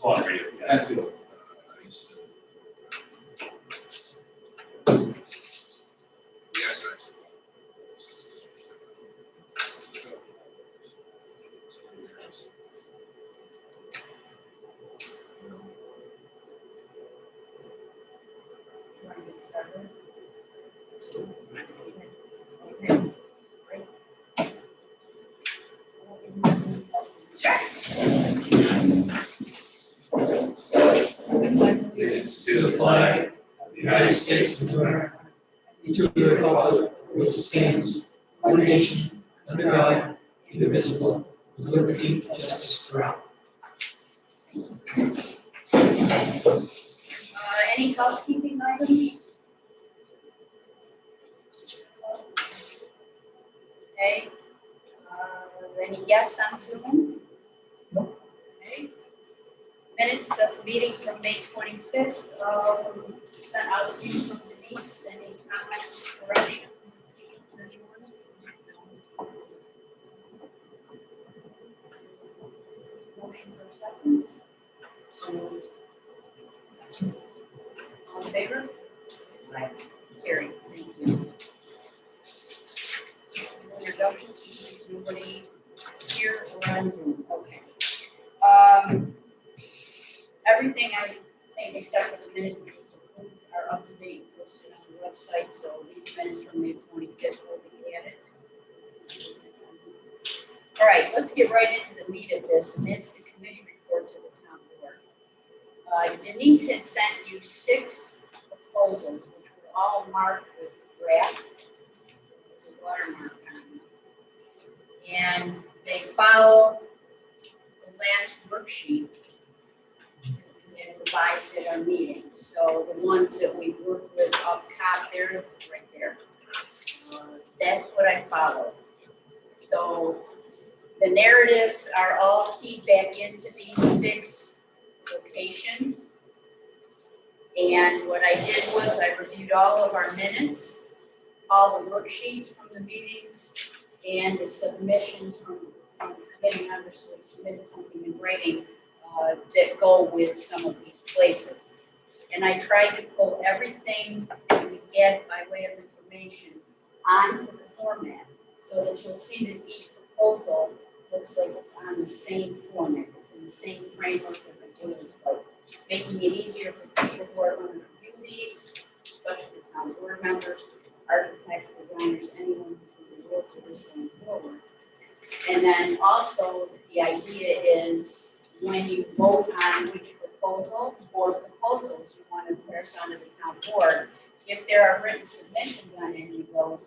Cooperative, yeah. Hatfield. Yes, You want to get started? Okay. Great. Allegiance to the flag of the United States of America, and to the republic for which it stands, one nation, under God, indivisible, with liberty and justice for all. Any housekeeping items? Okay. Any guests on Zoom? No. Okay. Minutes of meeting from May 25th, sent out to you from Denise. Any comments, corrections? Anyone? Motion for acceptance? So moved. All in favor? Aye. Carried. Thank you. No introductions, nobody here or on Zoom, okay. Everything I think except for the minutes we just approved are up to date, posted on the website, so these minutes from May 25th will be added. All right, let's get right into the meat of this, and it's the committee report to the town board. Denise had sent you 6 proposals, which were all marked with draft. There's a watermark on them. And they follow the last worksheet and revised at our meeting. So the ones that we worked with up top there, right there, that's what I followed. So the narratives are all keyed back into these 6 locations. And what I did was I reviewed all of our minutes, all the worksheets from the meetings, and the submissions from the committee members who have submitted something in writing that go with some of these places. And I tried to pull everything that we get by way of information onto the format so that you'll see that each proposal looks like it's on the same format, it's in the same framework that the board like, making it easier for people who are going to review these, especially town board members, architects, designers, anyone who's going to work with this going forward. And then also the idea is when you vote on which proposal or proposals you want to pass on to the town board, if there are written submissions on any of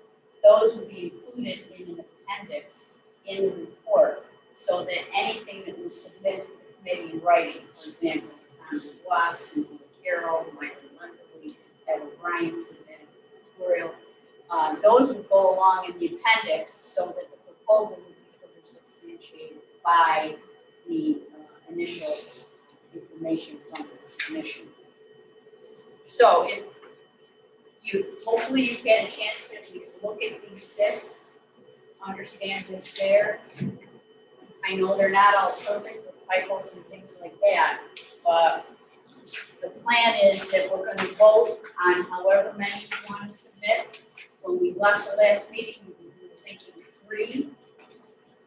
those would be included in an appendix in the report, so that anything that was submitted to the committee in writing, for example, Tom DeWass, Cynthia Carroll, Michael Lunderly, Ed O'Brien submitted a tutorial, those would go along in the appendix so that the proposal would be further substantiated by the initial information from the submission. So if you, hopefully you get a chance to at least look at these 6, understand what's there. I know they're not all perfect with typos and things like that, but the plan is that we're going to vote on however many you want to submit. When we left the last meeting, we were thinking 3.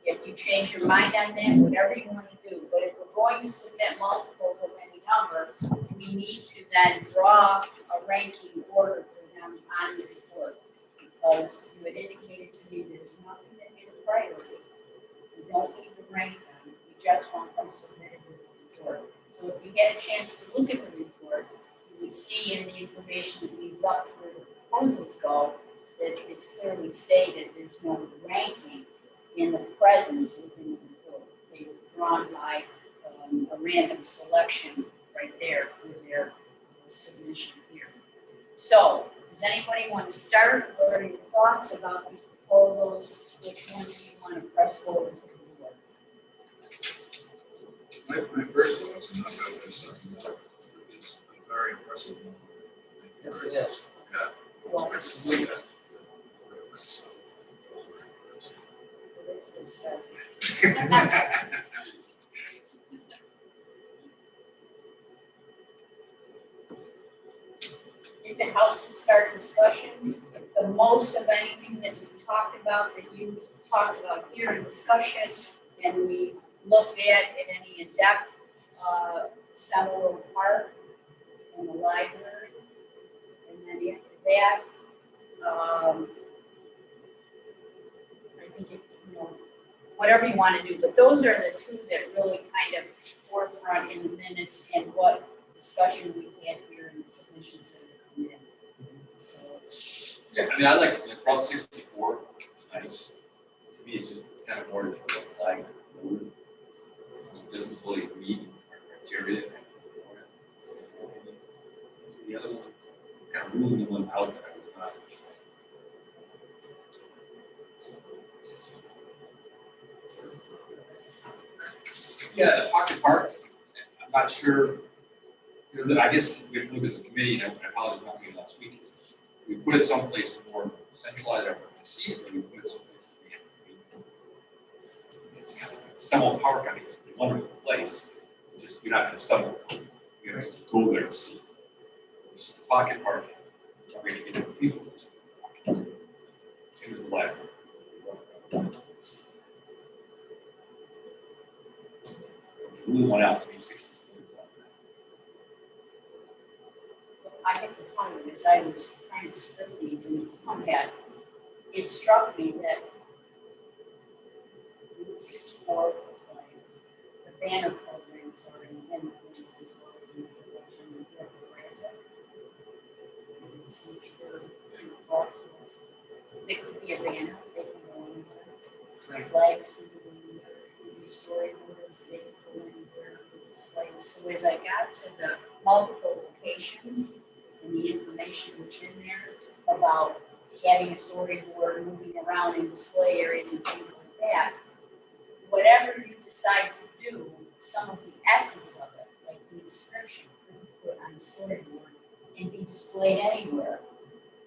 If you change your mind on that, whatever you want to do. But if we're going to submit multiples of any number, we need to then draw a ranking order for them on the report. Because you had indicated to me there's nothing that is a priority. You don't need to rank them, you just want them submitted with the report. So if you get a chance to look at the report, you would see in the information that leads up to where the proposals go, that it's clearly stated there's no ranking in the presence within the report. They were drawn by a random selection right there for their submission here. So, does anybody want to start? What are your thoughts about these proposals? Which ones do you want to press forward to the board? My first thoughts, and I've got this, is a very impressive one. Yes, it is. Yeah. Well, Absolutely. Yeah. let's get started. if it helps to start discussion, the most of anything that we've talked about, that you've talked about here in discussion, and we've looked at any in-depth, Seminole Park and the library. And then after that, I think it, whatever you want to do, but those are the two that really kind of forefront in the minutes and what discussion we've had here in the submissions that have come in. So, Yeah, I mean, I like, Prop 64, it's nice. To me, it's kind of more of a flag. It doesn't fully meet our criteria. The other one, kind of ruling the ones out there. Yeah, the pocket park, I'm not sure, I guess we have to look as a committee, and I apologize not being last week, is we put it someplace more centralized, or to see it, or we put it someplace that we have to be. It's kind of like Seminole Park, I think it's a wonderful place, just, you're not gonna stumble, you have to go there and see. Just the pocket park, we have to get different people. Same as the library. Rule one out to be 64. I have to tell you, as I was trying to script these and come at, it struck me that Route 64 flags, the banner programs are in the end as well as in the election and the graphic. And it's sure it could be a banner, they can go anywhere. Flags can go anywhere, storyboards, they can go anywhere, displays. So as I got to the multiple locations and the information that's in there about having a storyboard, moving around in display areas and things like that, whatever you decide to do, some of the essence of it, like the inscription, could be put on the storyboard and be displayed anywhere.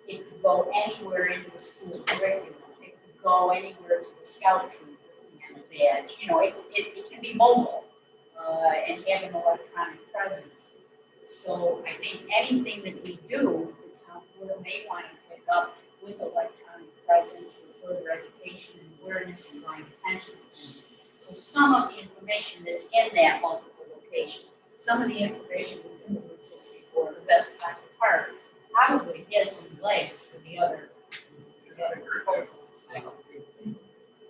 It could go anywhere into a school curriculum. It could go anywhere to a scout troop and a badge. It can be mobile and have an electronic presence. So I think anything that we do, the town board may want to pick up with electronic presence for further education and awareness and drawing attention to things. So some of the information that's in that multiple location, some of the information that's in the Route 64, the best pocket park, probably has some legs for the other proposals as well.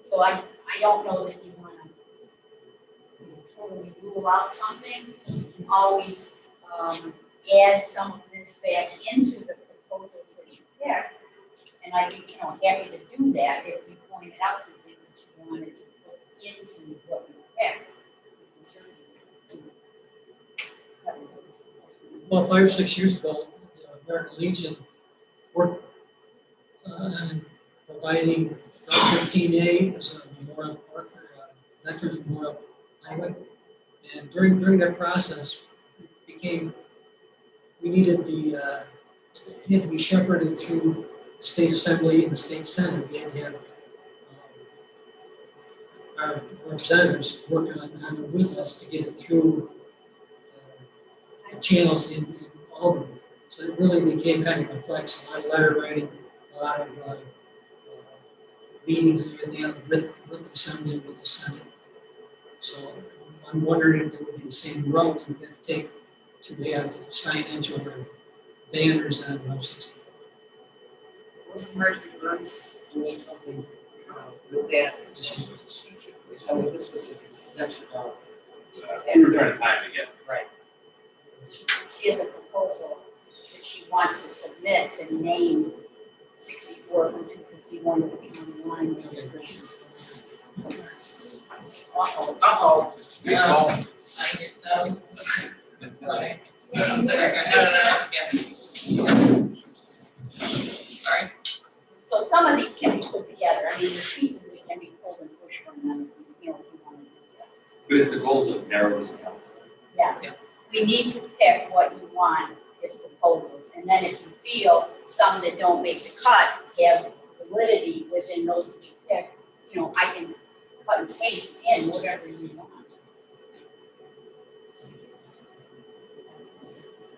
So I don't know that you want to totally rule out something. You can always add some of this back into the proposals that you pick. And I'd be happy to do that if you pointed out some things that you wanted to put into what you pick. You can certainly do that. Well, 5 or 6 years ago, the American Legion worked on providing Route 15A as a memorial park for Veterans Memorial Highway. And during that process, it became, we needed it had to be shepherded through the state assembly and the state senate. We had to have our representatives work on it with us to get it through the channels in Albany. So it really became kind of complex, a lot of letter writing, a lot of meetings and everything with the assembly, with the senate. So I'm wondering if there would be the same route we would have to take to have signage or banners on Route 64. Was Marjorie Burns doing something with that? I mean, this was an extension of. We were trying to time it again. Right. She has a proposal that she wants to submit to name 64 from 251 to the county line. Uh-oh. Baseball. I guess so. Right. Sorry. So some of these can be put together. I mean, there's pieces that can be pulled and pushed from them, if you want to do that. But it's the goal to narrow this down. Yes, we need to pick what you want as proposals, and then if you feel some that don't make the cut have validity within those that you pick, I can cut and paste in whatever you want.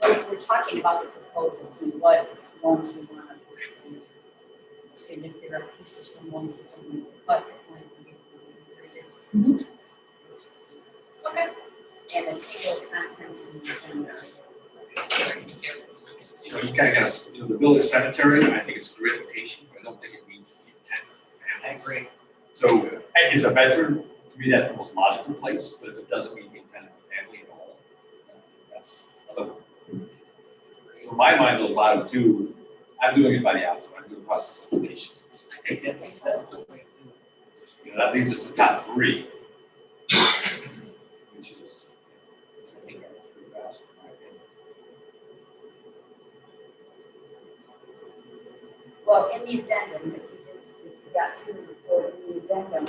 we're talking about the proposals and what ones we want to push forward. And if there are pieces from ones that don't need to cut, it might be very good. Okay. And the table of contents and the agenda. You know, you kind of got, you know, the village cemetery, I think it's a great location, but I don't think it meets the intent of the I families. agree. So, as a veteran, to me, that's the most logical place, but if it doesn't meet the intent of the family at all, that's another. So in my mind, those bottom two, I'm doing it by the opposite, I'm doing process of elimination. I think that's a good way to do it. You know, that leaves us the top three, which is, I think, are three best, in my opinion. Well, in the addendum, if you got through the report, in the addendum,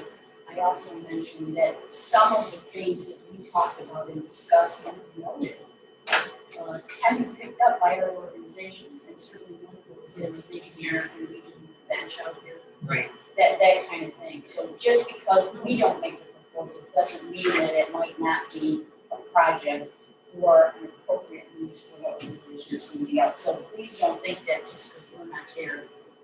I also mentioned that some of the things that we talked about and discussed and noted can be picked up by other organizations, and certainly one of those is Big American Legion bench out here, Right. that kind of thing. So just because we don't make the proposal doesn't mean that it might not be a project or an appropriate needs for the organization or somebody else. So please don't think that just because we're not there,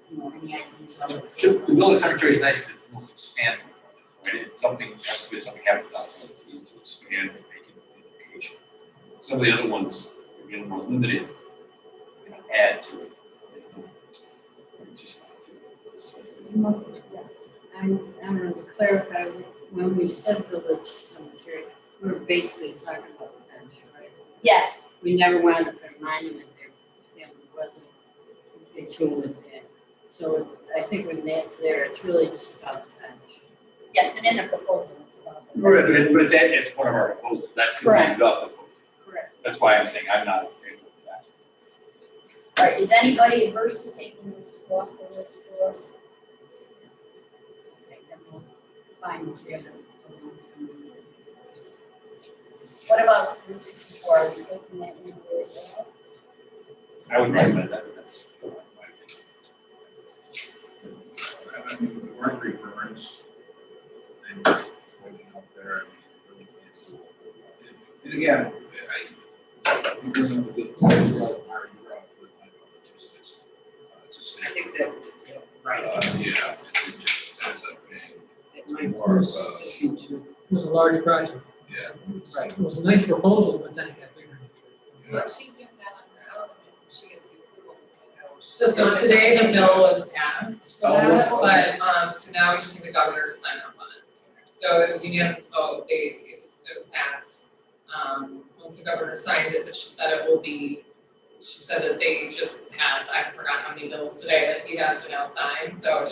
you know, any ideas on the The table. village cemetery is nice because it's the most expandable project, right? If something has to be something happens to us, it's easy to expand and make it a location. Some of the other ones, again, more limited, you know, add to it. Which is fine too. So, I'm going to clarify, when we said village cemetery, we were basically talking about the bench, right? Yes, We never wanted to put a monument there, family wasn't in tune with that. So I think when Matt's there, it's really just about the bench. yes, and in the proposal, it's about the. But it's one of our proposals, that should be the Correct. proposal. Correct. That's why I'm saying I'm not in favor of that. All right, is anybody averse to taking this off the list for us? Okay, then we'll find what you have. What about Route 64? Are we looking at any way there? I would recommend that, but that's my opinion. I mean, the Marjorie Burns thing floating out there, I mean, really can't. And again, we bring up the Marjorie Rock, but I know it's just, it's a I state. think that, right, Yeah, it just ends up being it might more of a, just be too, It was a large project. yeah. right. It was a nice proposal, but then it got bigger. Yeah. She's doing that on her own, and she gets the approval. So today the bill was passed for Oh, was that, it? but, so now we just need the governor to sign off on it. So it was unanimous vote, it was passed. Once the governor signs it, but she said it will be, she said that they just passed, I forgot how many bills today that he has to now sign, so and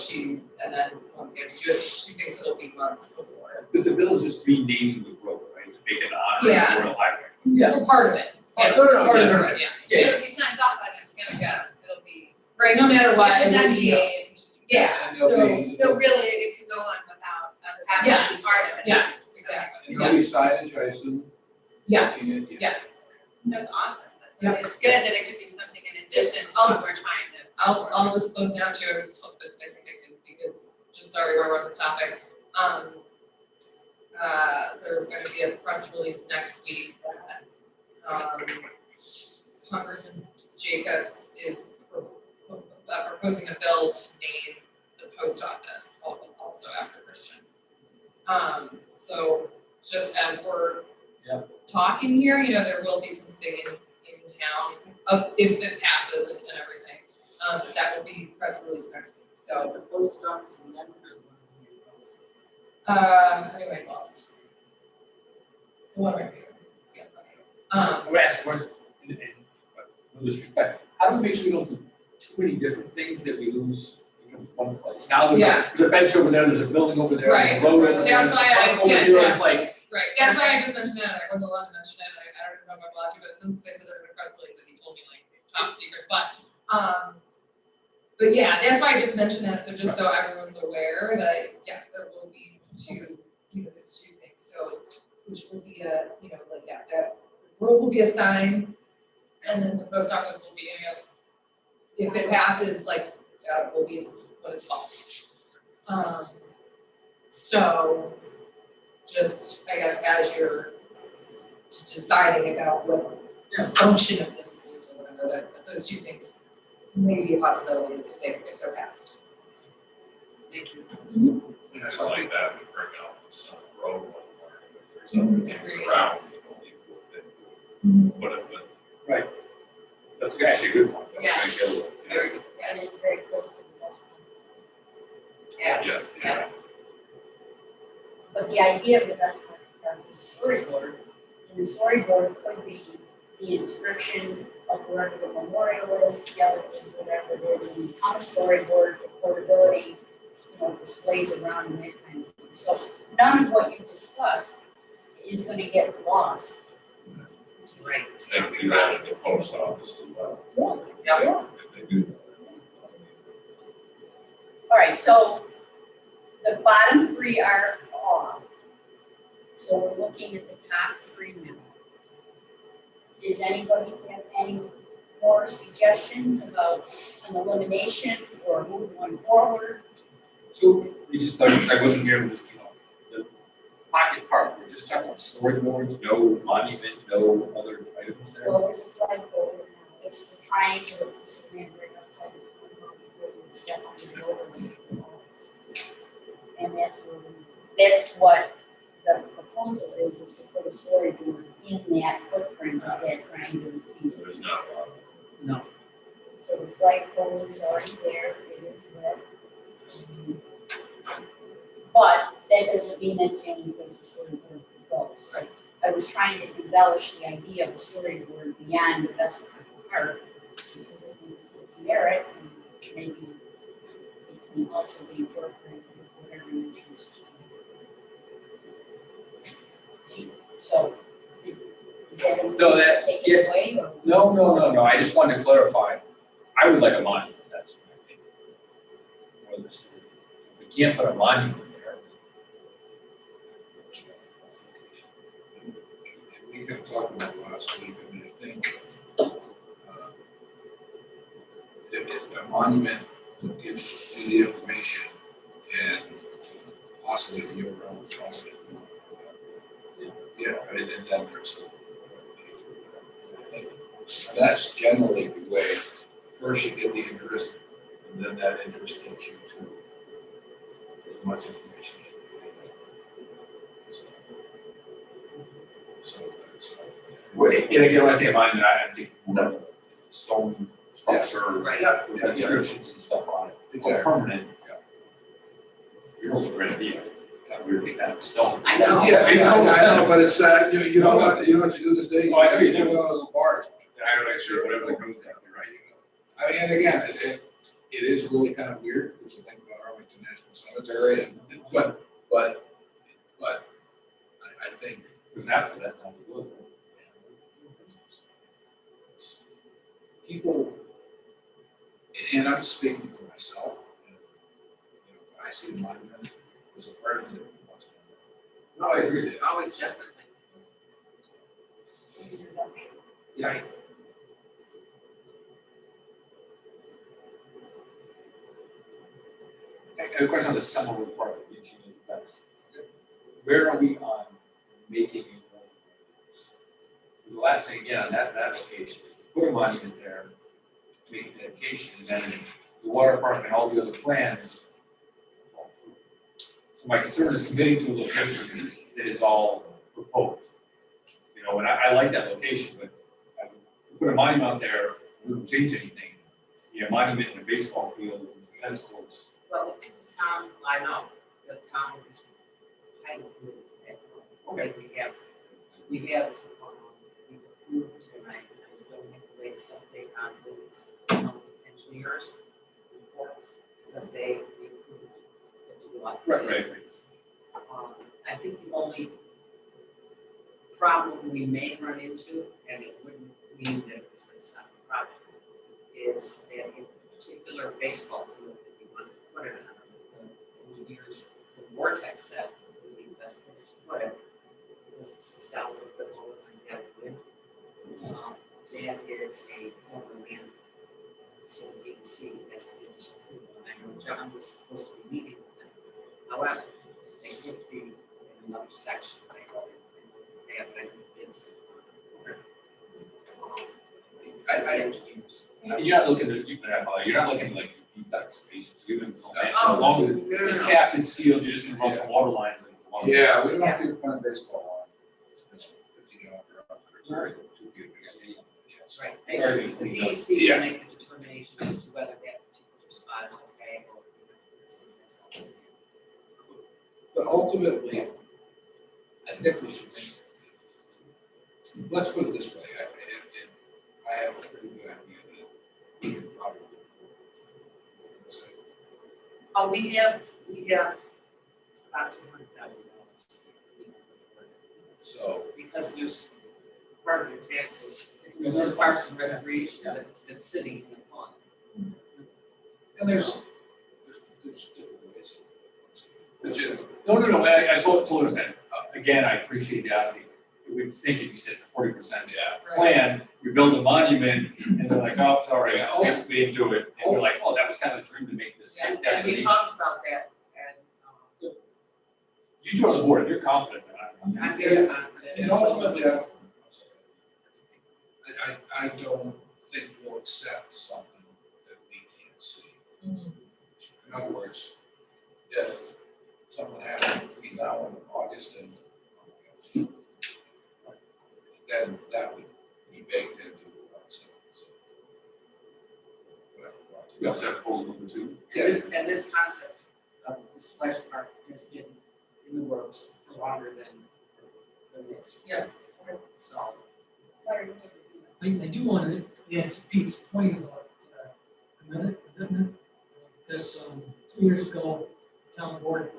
then once they have to do it, she thinks it'll be months before. But the bill is just renaming the road, right? It's making it honor Yeah. Memorial Highway. Yeah, for part of it. Yeah, no, Part of yeah, the right. road, yeah. Yeah. So if he signs off on it, it's gonna go, it'll be. Right, no matter what, It's a it done would be deal. named, yeah, And there'll so, be- So really, it could go on without us having to be part of it. yes, exactly, And there'll be signage, I assume. yes, looking at- yes. That's awesome. Yep. It's good that it could be something in addition to what we're trying to. I'll disclose now too, I was told, but I think I can, because, just sorry, while we're on this topic. There's gonna be a press release next week that, Congressman Jacobs is proposing a bill to name the post office also after Christian. So just as we're Yeah. talking here, you know, there will be something in town, if it passes and everything. But that will be press release next week, So so, the post office and then. anyway, false. The one right here, yeah, okay. I'm gonna ask a question, and no disrespect, how do we make sure we don't do too many different things that we lose becomes one place? Now Yeah. there's a bench over there, there's a building over there, there's Right. a road over there. That's why I- there's a park over yeah, here, it's exactly. like, Right, that's why I just mentioned it, I wasn't allowed to mention it, I don't even know if I'm allowed to, but since they said they're gonna press release it, he told me like top secret, but yeah, that's why I just mentioned that, so just so everyone's aware that, yes, there will be there's two things, so, which will be like that road will be a sign, and then the post office will be, I guess, if it passes, like, will be what it's called. So, just, I guess, as you're deciding about what the function of this is, know that those two things may be a possibility if they're passed. Thank you. Yeah, So like that, we bring out the Sun Road one more, if there's other things around, put it with. Right. That's actually a good point. That's a good one. Very good. And it's very close to the best one. Yes, Yeah. But the idea of the best one is a storyboard, and the storyboard could be the inscription of wherever the memorial is, together with whatever it is, and on a storyboard for portability, displays around and that kind of thing. So none of what you discussed is gonna get lost. right. They can do that at the post office as well, Yeah. if they do that. All right, so the bottom three are off. So we're looking at the top three now. Does anybody have any more suggestions about an elimination or move one forward? So we just thought, I wasn't here when this came up. The pocket park, we're just talking about storyboards, no monument, no other items there. Well, there's a flagpole there now. It's the triangular piece of land right outside the corner before you step on the overlay. And that's what the proposal is to put a storyboard in that footprint of that triangular piece. So there's not a lot of. So the flagpole is already there, it is there. But that doesn't mean that's the only place the storyboard goes. So I was trying to embellish the idea of a storyboard beyond the best part, because I think it's merit, and maybe it can also be incorporated with whatever you choose to do. So, is that a No, that- take yeah. it away, or? No, I just wanted to clarify, I would like a monument, that's what I think. More than a storyboard. If we can't put a monument there. We can talk about it last week, I mean, I think, a monument that gives you the information and possibly the URL is also. Yeah, and then there's I think that's generally the way, first you get the interest, and then that interest gets you to as much information as you can. So. Wait, and again, when I say monument, I think more stone structure. Right. Yeah, With inscriptions and stuff on it. It's Exactly. permanent. Yeah. Yours is a great idea. Kind of weird thing that stone. I know. Yeah, Makes total I know, sense. but it's, you know what you do this day? Oh, I know you do. One of those bars. I don't actually, whatever the code's out there, right? I mean, and again, it is really kind of weird, if you think about Arlington National Cemetery, but I think. There's an app for that now. People, and I'm speaking for myself, and, when I see a monument, there's a part of me that wants to. No, I agree. Always definitely. Yeah. I have a question on the summary part of the engineering defense. Where are we on making it? The last thing, again, on that application is to put a monument there, make a dedication, and then the water park and all the other plans fall through. So my concern is committing to a location that is all proposed. And I like that location, but I would put a monument out there, we wouldn't change anything. Yeah, a monument in a baseball field, tennis courts. Well, I think the town, I know, the town is highly committed to that. Okay, we have, we've approved, and I don't have the latest update on the engineers reports, because they approved it to the last. Right. I think the only problem we may run into, and it wouldn't mean that it's going to stop the project, is that if a particular baseball field that we want to put it on, the engineers from Vortex said would be the best place to put it, because it sits down a little bit lower than the other wind. That is a former land, so the DEC has to give us approval, and I know John was supposed to be meeting with them. However, they could be in another section, I know, they have bids. engineers. You're not looking to, you're not looking to like deep dive spaces, you can, Oh, as long as it's Yeah. capped and sealed, you're just gonna run some water lines and. water- Yeah, we don't have to put a baseball on. It's 50 gallon drum, 2 feet of baseball. Yes. Right, Sorry, the please. DEC Yeah. will make a determination as to whether that particular spot is okay or something else. But ultimately, I think we should think, let's put it this way, I have a pretty good idea that we could probably. Oh, we have about $200,000. So, Because there's part of your taxes, there's parks and recreation that's been sitting in the fund. and there's different ways. Legitimate. No, I totally understand. Again, I appreciate the honesty. We would think if you said it's a 40% Yeah. plan, you build a monument, and they're like, oh, sorry, Yeah. we didn't do it. And we're like, oh, that was kind of the dream to make this And we destination. talked about that, and You join the board, if you're confident, then I'm very confident. And ultimately, I don't think we'll accept something that we can't see. In other words, if something happened between now and August and then that would be baked into whatever project. we also have proposal number 2. And this concept of the splash park has been in the works for longer than this. Yeah. So, I do want to add to Pete's point about commitment, because 2 years ago, the town board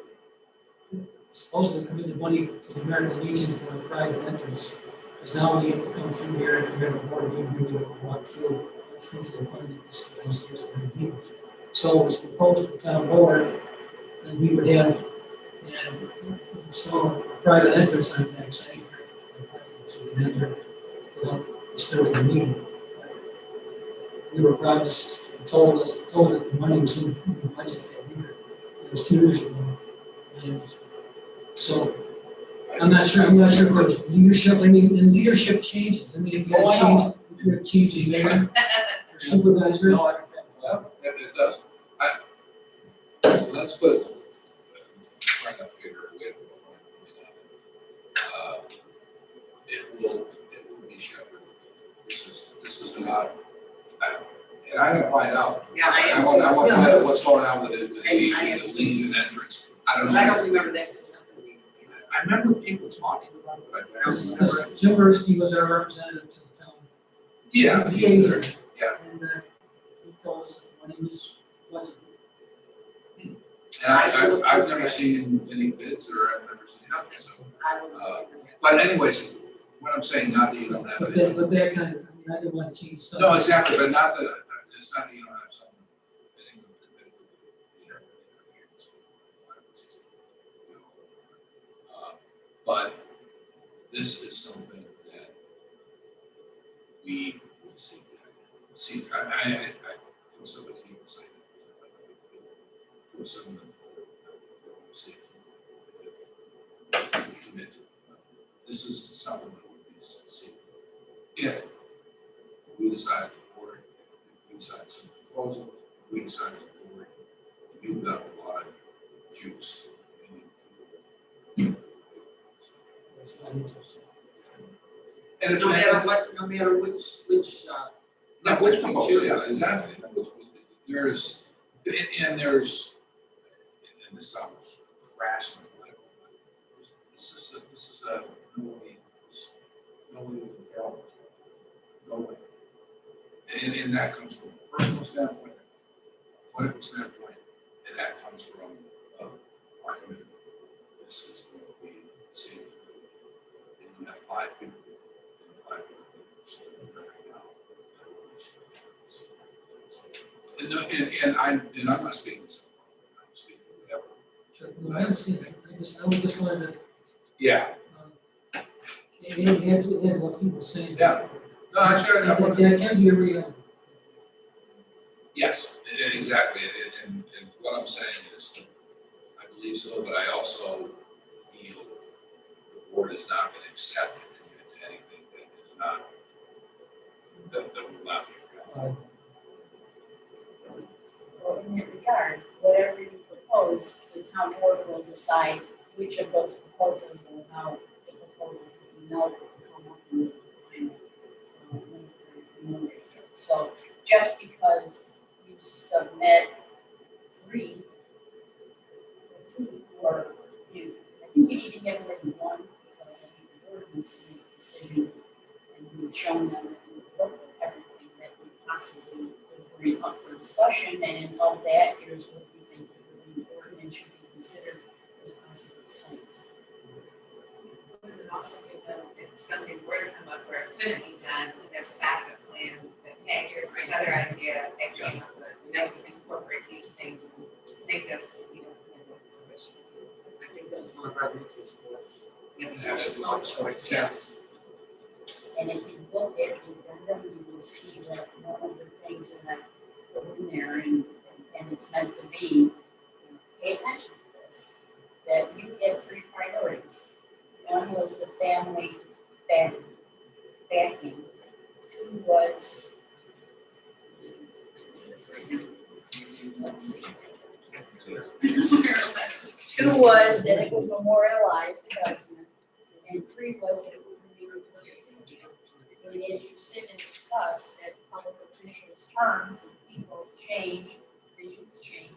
supposedly committed money to the American Legion for a private entrance. Because now we have to come through here and we have a board meeting, we have to walk through the funding downstairs for the meetings. So it was proposed to the town board, and we would have, and install a private entrance on that side. So we can enter without disturbing the meeting. We were promised, told that the money was in the budget that year. It was 2 years ago. And so I'm not sure if there's leadership, and leadership changes. I mean, if you had a change in mayor or supervisor. No, I understand. Well, it does. So let's put, trying to figure a way to find it will be shepherded. This is not, and I gotta find out. yeah, I am. I want to find out what's going on with I am. the Legion entrance. I don't But know. I don't remember that. I remember people talking about it, but I don't remember. Because Jim Bursky was our representative to the town. Yeah. Liaison. Yeah. And he told us that the money was budgeted. And I've never seen any bids or I've never seen anything, so. I don't remember that. But anyways, what I'm saying, not that you don't have But it. that kind of, I mean, I didn't want to change the subject. No, exactly, but not that, it's not that you don't have some. But this is something that we will see. I feel sympathy and say that to a certain level, we'll see if we commit to it. This is something that will be seen. If we decide as a board, if we decide some proposal, if we decide as a board, you've got a lot of juice. It's not interesting. And No matter which, Now, which we proposal, choose. yeah, exactly. There's, and there's, and this sounds crass and political, but this is a no way to develop. No way. And that comes from a personal standpoint, political standpoint, and that comes from our commitment. This is going to be seen through. And you have 5 people, and 5 people standing there right now. And I'm not speaking, I'm speaking whatever. Sure, no, I understand. I just wanted to, Yeah. add to what people were saying. Yeah. No, I share that. That can be a reality. Yes, exactly. And what I'm saying is, I believe so, but I also feel the board is not going to accept and commit to anything that is not, that will not be Well, in that regard, whatever you propose, the town board will decide which of those proposals will allow the proposals to be melted to come up with the final numerator. So just because you submit 3 or 2, or you, I think you need to get rid of 1, because I think the board needs to make a decision, and we've shown them that we've looked at everything that we possibly could bring up for discussion, and of that, here's what we think is really important and should be considered as possible sites. We would also give them, if something were to come up where it couldn't be done, that there's a backup plan, that, hey, here's this other idea that came up with, and then we can incorporate these things and make this, come into fruition. I think that's one of our reasons for, Yes. multiple choice, yes. And if you look at the addendum, you will see that one of the things that I put in there, and it's meant to be, pay attention to this, that you get 3 priorities. One was the family backing. 2 was, let's see. 2 was that it would memorialize the government, and 3 was that it would remain in perpetuity. And as you sit and discuss that public officials' terms and people change, visions change.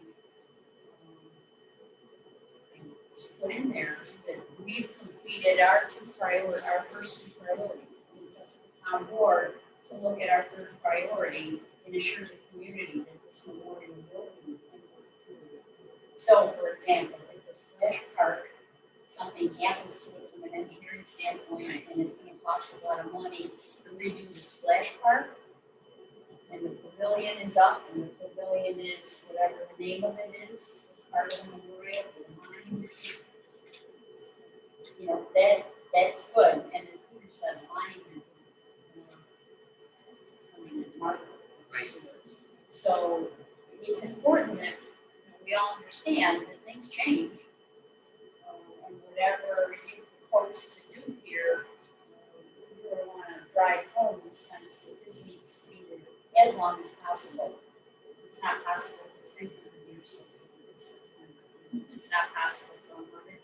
And it's put in there that we've completed our first 2 priorities. And it's up to the town board to look at our 3rd priority and assure the community that this memorial will be in perpetuity. So, for example, if the splash park, something happens to it from an engineering standpoint, and it's going to cost a lot of money to redo the splash park, and the pavilion is up, and the pavilion is whatever the name of it is, as part of the memorial, or the monument. That's good, and as Peter said, monument is marker. So it's important that we all understand that things change. And whatever you propose to do here, you really want to drive home the sense that this needs to be there as long as possible. It's not possible for 300 years. It's not possible for 100 years.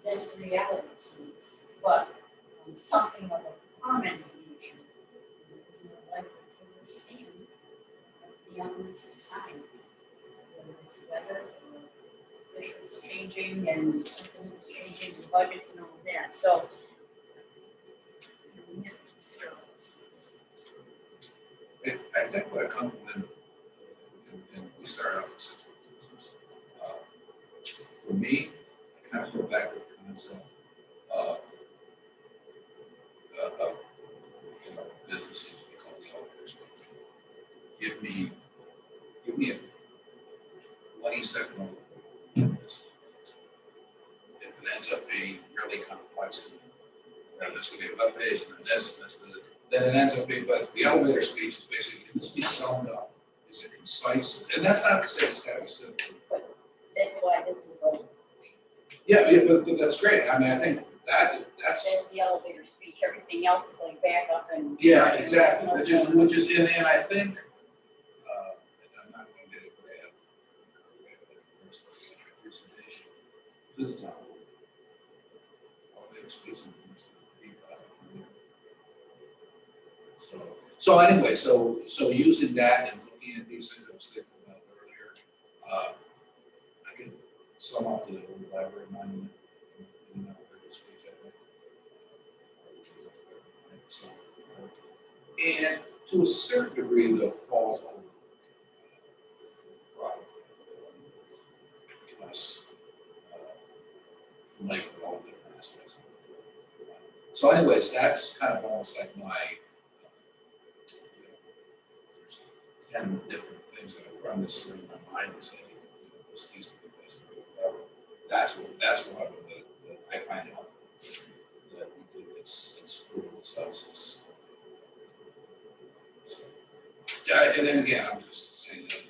This reality is, but something of a permanent nature is more likely to withstand the elements of time, whether it's weather or officials changing and sentiments changing and budgets and all of that. So we have to consider all those things. I think what a compliment, and we start out with such for me, I kind of go back to the concept of businesses we call the elevator speech. Give me a 20-second overview of this. If it ends up being really complex, then there's going to be a web page, and then this, then it ends up being, but the elevator speech is basically, can this be summed up? Is it concise? And that's not to say it's got to be simple. That's why this is like, Yeah, but that's great. I mean, I think that's that's the elevator speech. Everything else is like back up and. yeah, exactly. Which is and I think I'm not going to get it right presentation to the town. Elevator speech. So anyway, so using that and looking at these things I was thinking about earlier, I can sum up the library monument in that elevator speech, I think. So, and to a certain degree, the falls over less familiar with all the different aspects. So anyways, that's kind of almost like my there's 10 different things that I run this through my mind and say, this needs to be best or whatever. That's what that I find helpful. That we do it's proven itself. So, yeah, and then again, I'm just saying that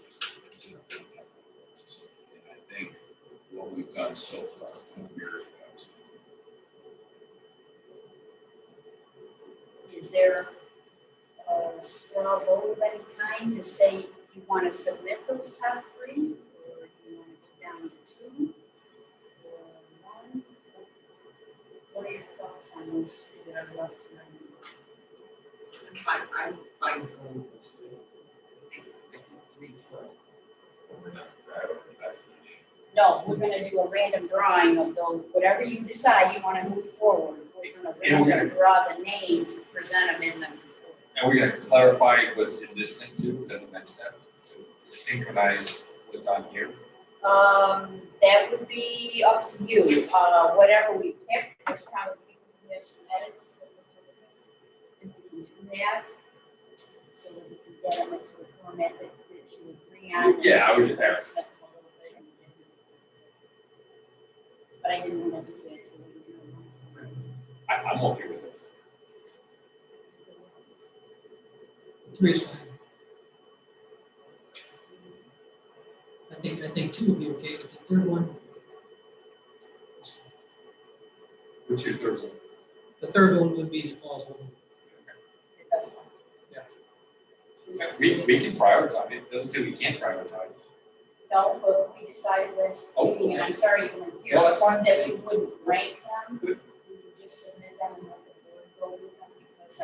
and I think what we've done so far mirrors what I was thinking. Is there straw vote of any kind to say you want to submit those top three? Or you want to go down to two? Or one? What are your thoughts on those three that are left right now? I'm fine with going with those three. I think three's good. We're not prioritizing. No, we're gonna do a random drawing of those, whatever you decide you wanna move forward, we're gonna And we're random draw the name to present them in the report. And we're gonna clarify what's in this thing too, is that the next step, to synchronize what's on here. That would be up to you, whatever we pick, there's probably people who have some edits. If we can do that, so that we can get them into a format that you agree on. Yeah, I would just ask. Discuss them a little bit. But I didn't wanna do that till we do it. I'm okay with it. Three is fine. I think two would be okay, but the third one, What's your third one? the third one would be the falls one. That's fine. We can prioritize, it doesn't say we can't prioritize. No, but we decided last Oh, meeting, and I'm okay. sorry you weren't here, No, that's fine. that we wouldn't rank them. Good. We would just submit them and let the board go with them, because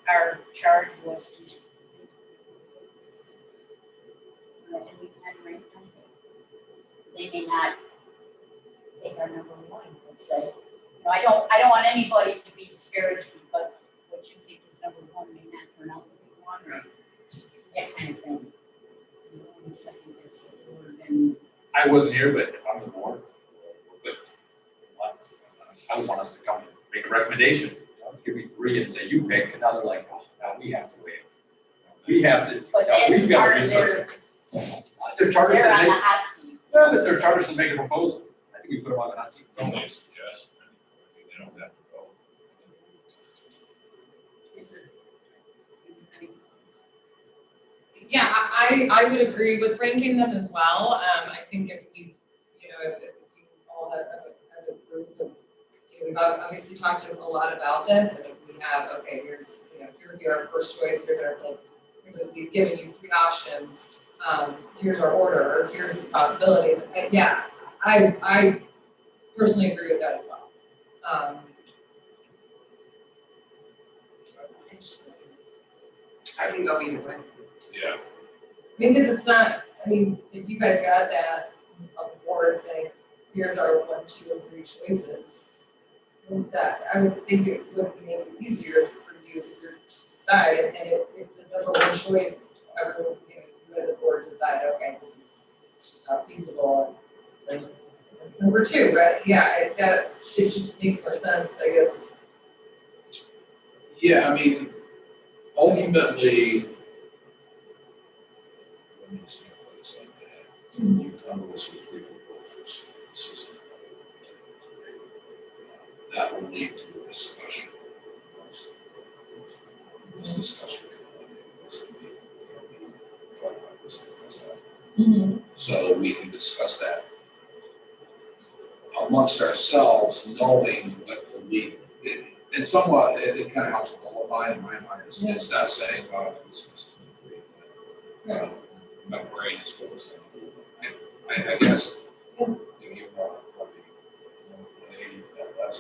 our charge was to. And we can rank them. They may not take our number one, let's say. You know, I don't want anybody to be discouraged because what you think is number one may not turn out to be one, or that kind of thing. You know, the second is the board, and I wasn't here, but if I'm the board, but I would want us to come and make a recommendation. Give me three and say you pick, and now they're like, oh, now we have to wait. We have to, but now that's we've got part to of research. their, Their charter they're says on they, the hot seat. well, if their charter says make a proposal, I think we put them on the hot seat. Don't they suggest, I think they don't have to go. Is it? Any comments? Yeah, I would agree with ranking them as well. I think if we, if you all have, as a group of, we've obviously talked a lot about this, and if we have, okay, here's, here our first choice, here's our, we've given you three options, here's our order, here's the possibilities. I personally agree with that as well. I can go either way. Yeah, Because it's not, if you guys got that on the board saying, here's our 1, 2, and 3 choices, that I would think it would make it easier for you as a group to decide, and if the number one choice, everyone, you as a board decide, okay, this is just not feasible, then number 2, right? Yeah, that, it just makes more sense, I guess. Yeah, I mean, ultimately, let me just put this on my head. You come to us with three proposals. This is that will lead to a discussion. This discussion can talk about this as well. So we can discuss that amongst ourselves, knowing what the lead, and somewhat, it kind of helps qualify in my mind. It's not saying, oh, this is 23, Right. my brain is focused on, I guess, you brought up probably 180 that last.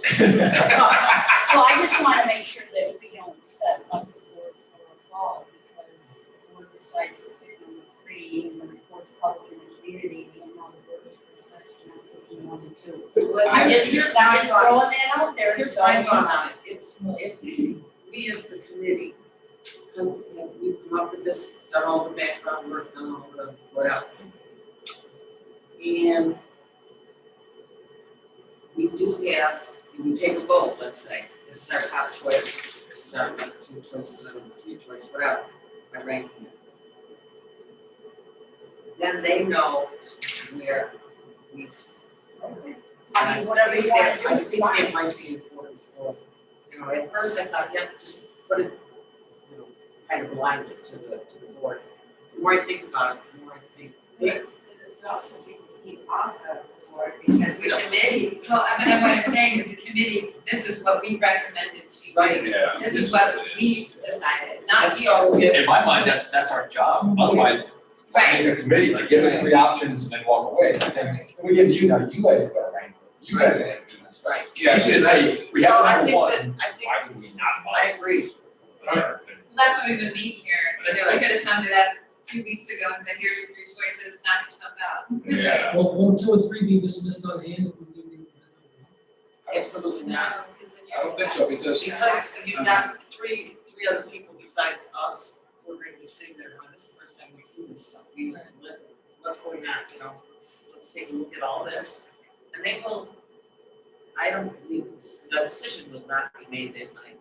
Well, I just wanna make sure that we don't set up the board for a fall, because the board decides to pick number 3, and the report's public in the community, and now the board is criticized for not taking 1 and 2. Well, I'm just here's my thought. throwing that out there, Here's so. my thought on it, if we as the committee, we've come up with this, done all the background work, done all the whatever. And we do have, we take a vote, let's say, this is our top choice, this is our number 2 choice, this is our number 3 choice, whatever, by ranking it. Then they know where we stand. I mean, whatever you wanna do, I it's think fine. that might be important for, at first I thought, just put it, kind of blind it to the board. The more I think about it, the more I think, But it also take into he off of the board because the committee, well, I mean, what I'm saying is the committee, this is what we recommended to you. Right. Yeah. This is what we decided, not you. So if, In my mind, that's our job, otherwise, Right. make a committee, like, give us 3 options and then walk away, and then we give you, now you guys gotta rank, you guys gotta do this. right. You should say, we So have I number think one, that, I think, why would we not I follow? agree. Well, that's why we would meet here, you know, we could have summed it up 2 weeks ago and said, here's your 3 choices, knock yourself out. Yeah. Will 1, 2, and 3 be dismissed on hand? Or will they be- Absolutely not. No, because then I don't think so, because Because you've got three other people besides us, we're going to be sitting there, well, this is the first time we've seen this stuff. What's going on, you know, let's take a look at all this. And they will, I don't believe, the decision will not be made that night.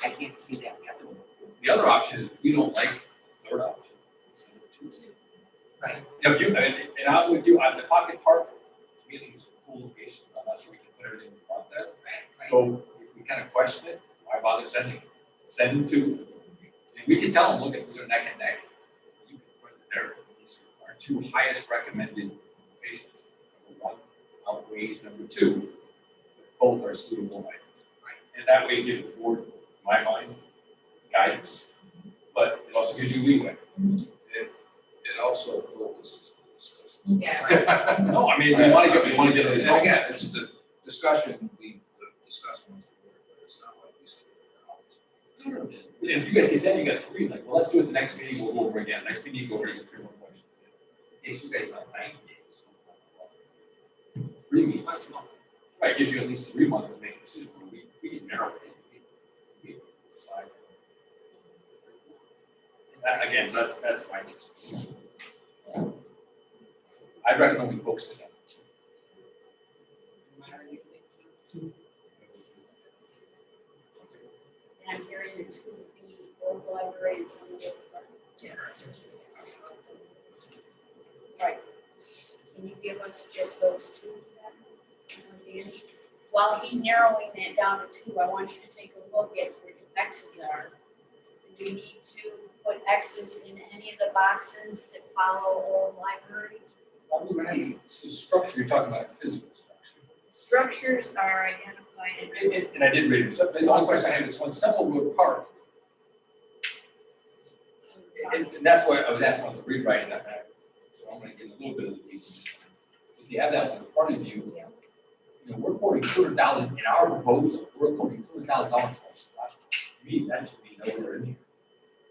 I can't see that happening. The other option is, if we don't like the third option, send it to you. Right. If you, and I'm with you, the Pocket Park, to me, I think it's a cool location, I'm not sure we can put everything we want there. Right. So if we kind of question it, why bother sending it? Send them to, and we can tell them, look, these are neck and neck. You can put it there, these are our 2 highest recommended locations. Number 1 outweighs number 2, but both are suitable items. Right. And that way it gives the board, in my mind, guidance, but it also gives you leeway. it also focuses the discussion. Yeah. No, I mean, we want to get a And result. again, it's the discussion, we discuss amongst the board, but it's not like we sit there for hours. If you guys get that, you got 3, like, well, let's do it the next meeting, we'll go over again, next meeting, go over again, 3 more questions. In case you guys have 90 days. 3 meetings. Once more. Right, gives you at least 3 months to make a decision, but we can narrow it, we decide. That, again, so that's my case. I'd recommend we focus it on 2. Whatever you think too. And I'm hearing the 2 would be old library and some of the. Yes. Right. Can you give us just those 2 then? While he's narrowing that down to 2, I want you to take a look at where the X's are. Do we need to put X's in any of the boxes that follow old library? So the structure, you're talking about a physical structure. Structures are identified And I did read it, so the only question I have is, on Semmelwood Park, and that's why I was asking about the rewriting that matter. So I'm gonna get a little bit of the weeds. If you have that in front of you, you know, we're quoting $200,000 in our proposal, we're quoting $200,000 for a splash. To me, that should be nowhere in here.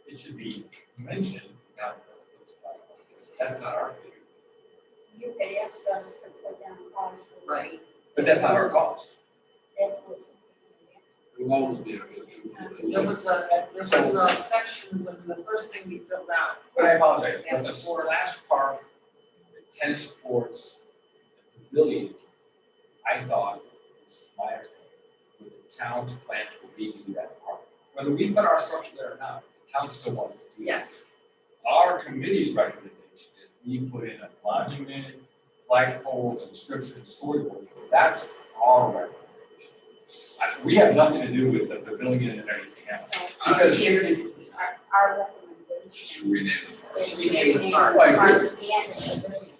It should be mentioned, not the splash. That's not our figure, You had asked us to put down costs for. Right. but that's not our cost. That's what's. It will always be There was a section when the first thing we filled out. But I apologize, Yes, the for- splash park, the tennis courts, the pavilion, I thought, it's my understanding, with the town's plan to redo that park. Whether we put our structure there or not, the town still wants to do that. Yes. Our committee's recommendation is we put in a monument, flagpoles, inscription, storyboard, that's our recommendation. We have nothing to do with the pavilion and everything else, because Our just recommendation rename the park. is to Rename the rename park. the I park agree. and the pavilion.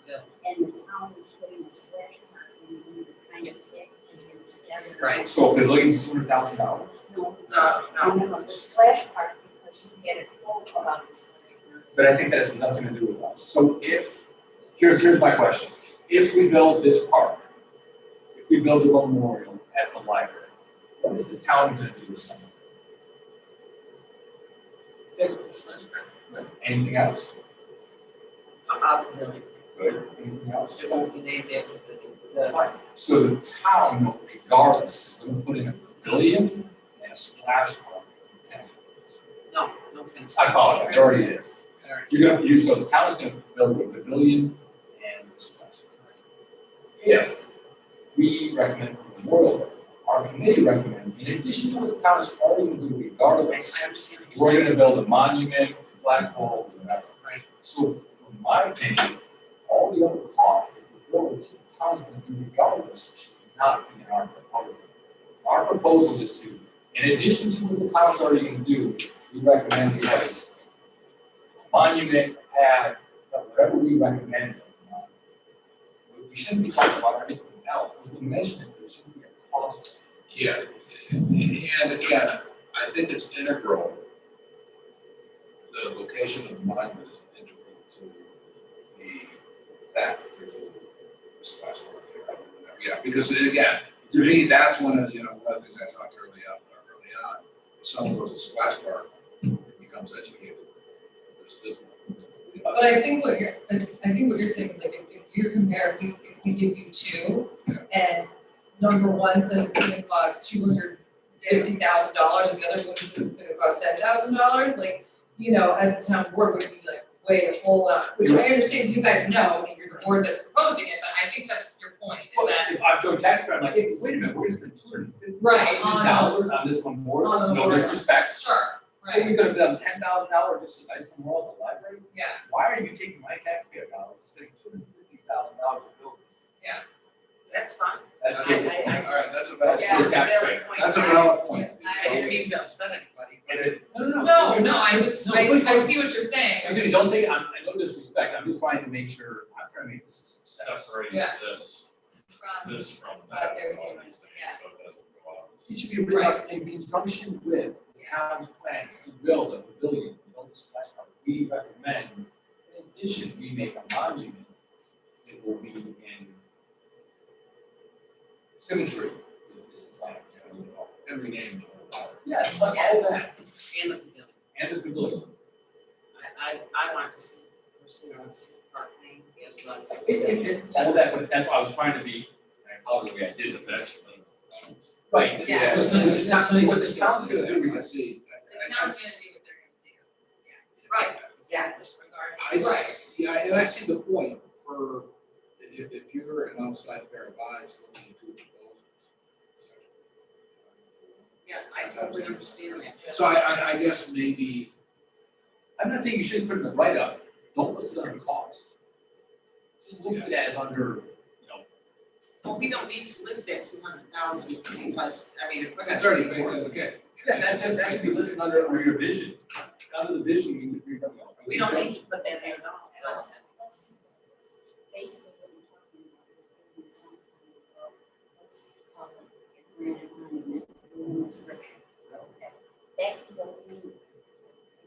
Yeah. And the town is putting a splash park in to kind of package it together. Right. so pavilion's $200,000. No, No, the splash park, because you had a quote about the splash park. But I think that has nothing to do with us. So here's my question. If we build this park, if we build a memorial at the library, what is the town gonna do with something? Anything else? Pavilion. Good. Anything else? It won't be named after the. Fine. So the town, regardless, is gonna put in a pavilion and a splash park. No, it's gonna. I apologize, it already is. Alright. So the town is gonna build a pavilion and a splash park. If we recommend a memorial park, our committee recommends, in addition to what the town is already gonna do regardless, I understand what you're we're saying. gonna build a monument, flagpole, whatever. Right. So, in my opinion, all the other costs that the village, the town's gonna do regardless, should not be in our proposal. Our proposal is to, in addition to what the town's already gonna do, we recommend we have a monument, pad, whatever we recommend. shouldn't be talking about everything else, we can mention it, there shouldn't be a cost. Yeah, and again, I think it's integral. The location of the monument is integral to the fact that there's a splash park there. Yeah, because again, to me, that's one of the, one of the things I talked early on. If someone goes to splash park, it becomes educated. But I think what you're saying is like, if you compare, if we give you two, and number one says it's gonna cost $250,000, and the other one says it's gonna cost $10,000, like, as the town board, would be like, wait, hold on, which I understand you guys know, and you're the board that's proposing it, but I think that's your point, is Well, that, if I'm doing taxpayer, I'm like, wait It's- a minute, we're gonna spend $250,000 Right, on this one board, on the no board. disrespect. sure, But right, we could have done $10,000 just a nice memorial at the library. yeah, Why are you taking my taxpayer dollars and spending $250,000 to build this? That's fine. That's All good. right, that's a That's valid, good taxpayer. that's a valid point. I didn't mean to upset anybody, but And it's, no. no, I just, No, I please see what you're saying. Excuse me, don't take it, I no disrespect, I'm just trying to make sure, I'm trying to make this a success. Separating Yeah. this from But that, they're all doing these things, yeah. so it doesn't go out. It should be written up in conjunction with the town's plan to build a pavilion, build a splash park. We recommend, in addition, we make a monument that will be in symmetry with this plan, And rename the whole tower. Yes, but all that, and the pavilion. and the pavilion. I want to see, personally, I want to see the park name as well as. All that, but that's why I was trying to be, and I apologize the way I did it, If that's the, right, Yeah. What the town's gonna do, I because see. The town's gonna do what they're gonna do. Right, exactly. Regardless. Yeah, and I see the point for, if you're an outside pair of eyes looking into the proposals. Yeah, I totally understand that. So I guess maybe, I'm not saying you shouldn't put it in the write-up, don't list it under cost. Just list it as under, Well, we don't need to list that 200,000 because, I mean, if we're gonna. it's already made, okay. yeah, that should be listed under your vision. Under the vision, we could read. We don't need to put that there at all. Let's basically what we're talking about is building some kind of, let's call it a granite monument, building inscription. Okay. That can go in.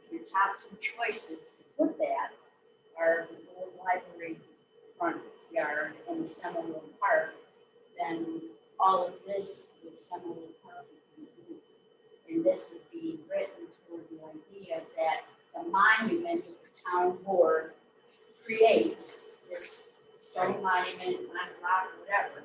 If your top two choices to put that are the old library front yard and Seminole Park, then all of this with Seminole Park would be, and this would be written toward the idea that the monument that the town board creates, this stone monument, on rock, whatever,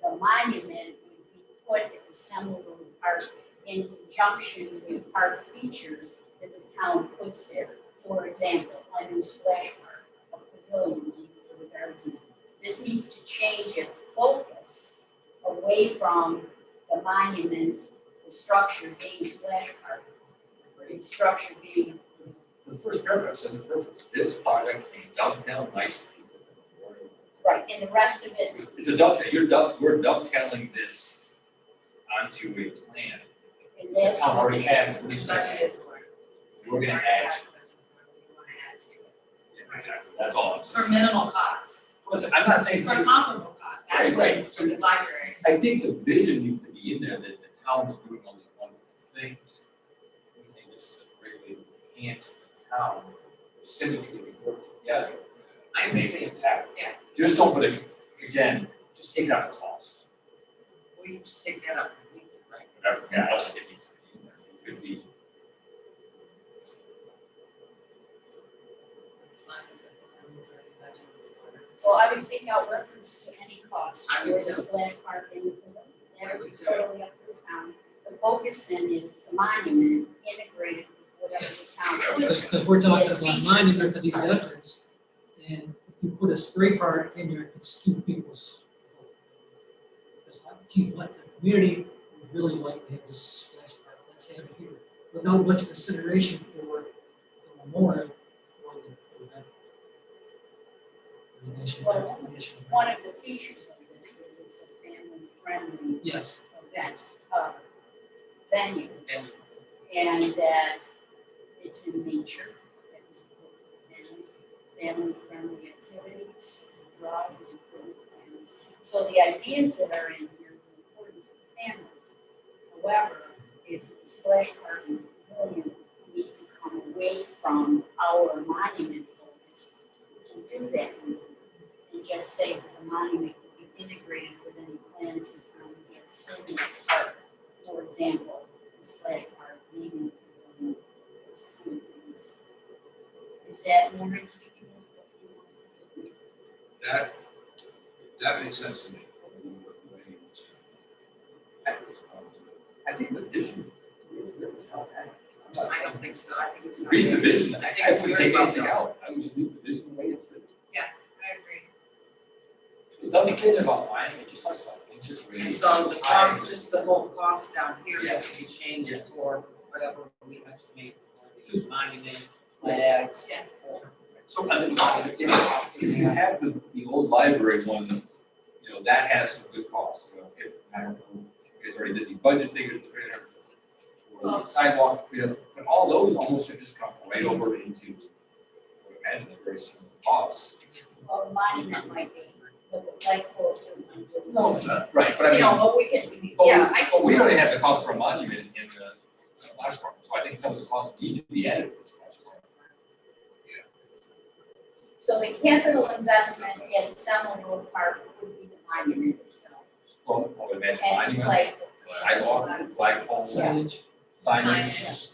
the monument would be put at the Seminole Park in conjunction with park features that the town puts there. For example, a new splash park, a pavilion maybe for the guardsmen. This needs to change its focus away from the monument, the structure being splash park, the structure being. The first paragraph says it perfect. This project came downtown nicely. Right, and the rest of it, It's a we're dovetailing this onto a plan. and The that's. town already has a We police budgeted budget. for it. We're gonna Already add. have a budget for it. We wanna add to it. Yeah, exactly. That's all I'm For saying. minimal cost, Listen, I'm not saying. for comparable cost, actually, Right. for the library. I think the vision needs to be in there that the town is doing all these wonderful things. We think this is a great way to enhance the town, symmetry, we work together. I to make understand. things happen. Yeah. Just don't put it, again, just take it out of cost, We just take that up completely, right? whatever, yeah, I don't think it needs to be in there, it could be. As long as the town is already budgeted for it. So I would take out reference to any cost I for would the too. splash park and the pavilion. I That would would be too. totally up to the town. The focus then is the monument integrated with whatever the town puts. Because we're talking Yes, about features. monument for these veterans, and if you put a spray park in there, it could skew people's. Because like, geez, what the community would really like to have this splash park, let's have it here, without much consideration for the memorial for the veterans. The nation. One of the features of this is it's a family-friendly Yes, event, venue, And and that it's in nature. That was important for families. Family-friendly activities is a draw, is important for families. So the ideas that are in here are important to the families. However, if the splash park and pavilion need to come away from our monument focus, we can do that. And just say that the monument will be integrated with any plans the town gets in the park. For example, the splash park, maybe, those kind of things. Is that more in keeping with what you want to do? That makes sense to me. I think the vision is how that. I don't think so, I think it's not. Read the vision, I think I it's wouldn't very take well anything done. out, I would just leave the vision the way it's written. I agree. It doesn't say anything about buying, it just talks about integrating. And so the cost, just the whole cost down here has to be changed Yes. for whatever we estimate for the monument, flags, Yeah. for. So I mean, if you have the old library one, you know, that has some good costs, you know, if, I don't know, you guys already did the budget figures, or the sidewalk, you know, but all those almost should just come right over into, I would imagine, a very similar costs. Well, the monument might be, but the flagpoles are. No, right, but I You mean. know, but we can, But yeah, but we already have the cost for a monument in the splash park, so I think some of the costs need to be added to the splash park. so the capital investment at Seminole Road Park would be the monument itself. Well, I would imagine And the monument, flag. sidewalk, flagpole, Signage. signage.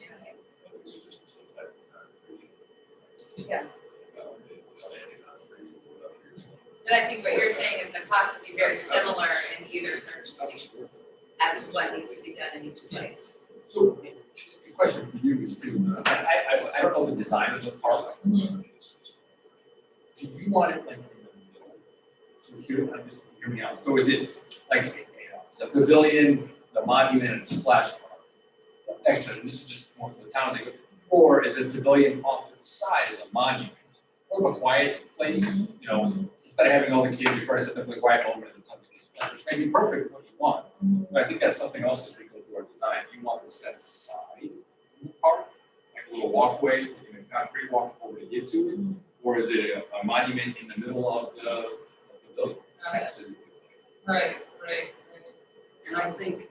Yeah. But I think what you're saying is the cost would be very similar in either circumstance as to what needs to be done in each place. So, the question for you is too, I don't know the design of the park. Mhm. Do you want it like in the middle? So here, I'm just, hear me out, so is it like the pavilion, the monument and splash park? Actually, this is just more for the town, or is it pavilion off to the side as a monument? Or a quiet place, you know, instead of having all the kids, you probably sit there for the quiet moment and tons of kids, which may be perfect for what you want. But I think that's something else as we go through our design, you want to set aside in the park, like a little walkway, you know, concrete walkway to get to it? Or is it a monument in the middle of the building? Right. And I think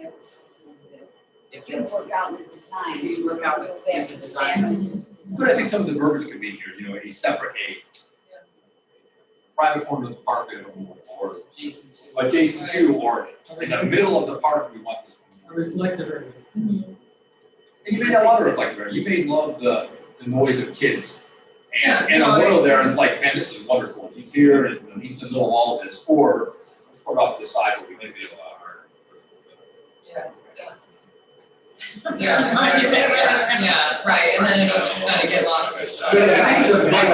that was something that, if You it's, work out the design. you work out Go the back to design. But I think some of the verbiage could be here, you know, a separate, private corner of the park, or Jason too. adjacent to, or in the middle of the park, we want this. A reflective area. And you may not want to reflect there, you may love the noise of kids. And Yeah, a no, little there, and it's like, man, this is wonderful, he's here, and he's in the middle of all of this, or let's put it off to the side where we maybe have our. Yeah, right, and then it'll just kind of get lost in stuff. But I think the pavilion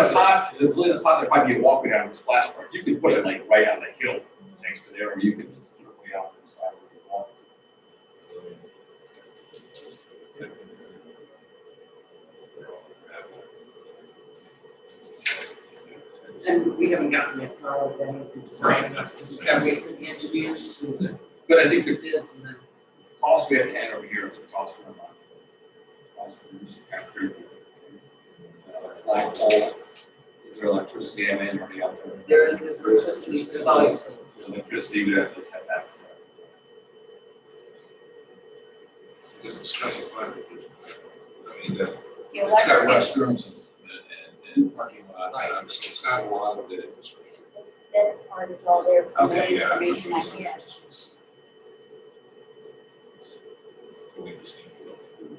on top, there might be a walkway down to the splash park, you could put it like right on the hill next to there, or you could put it way off to the side where you want. And we haven't gotten that far with any of the design, because we've got to wait for the engineers to But I think do the bids and then. cost we have to add over here is the cost for the monument. Cost for use of concrete. Flagpole, is there electricity, I mean, already out there? There's electricity, there's all utilities. Electricity, we have to have that. Doesn't specify that there's, I mean, that, The it's got electric, restrooms and parking lots, and obviously it's got a lot of the infrastructure. that part is all there for the Okay, yeah. information I get. So we just need to go through.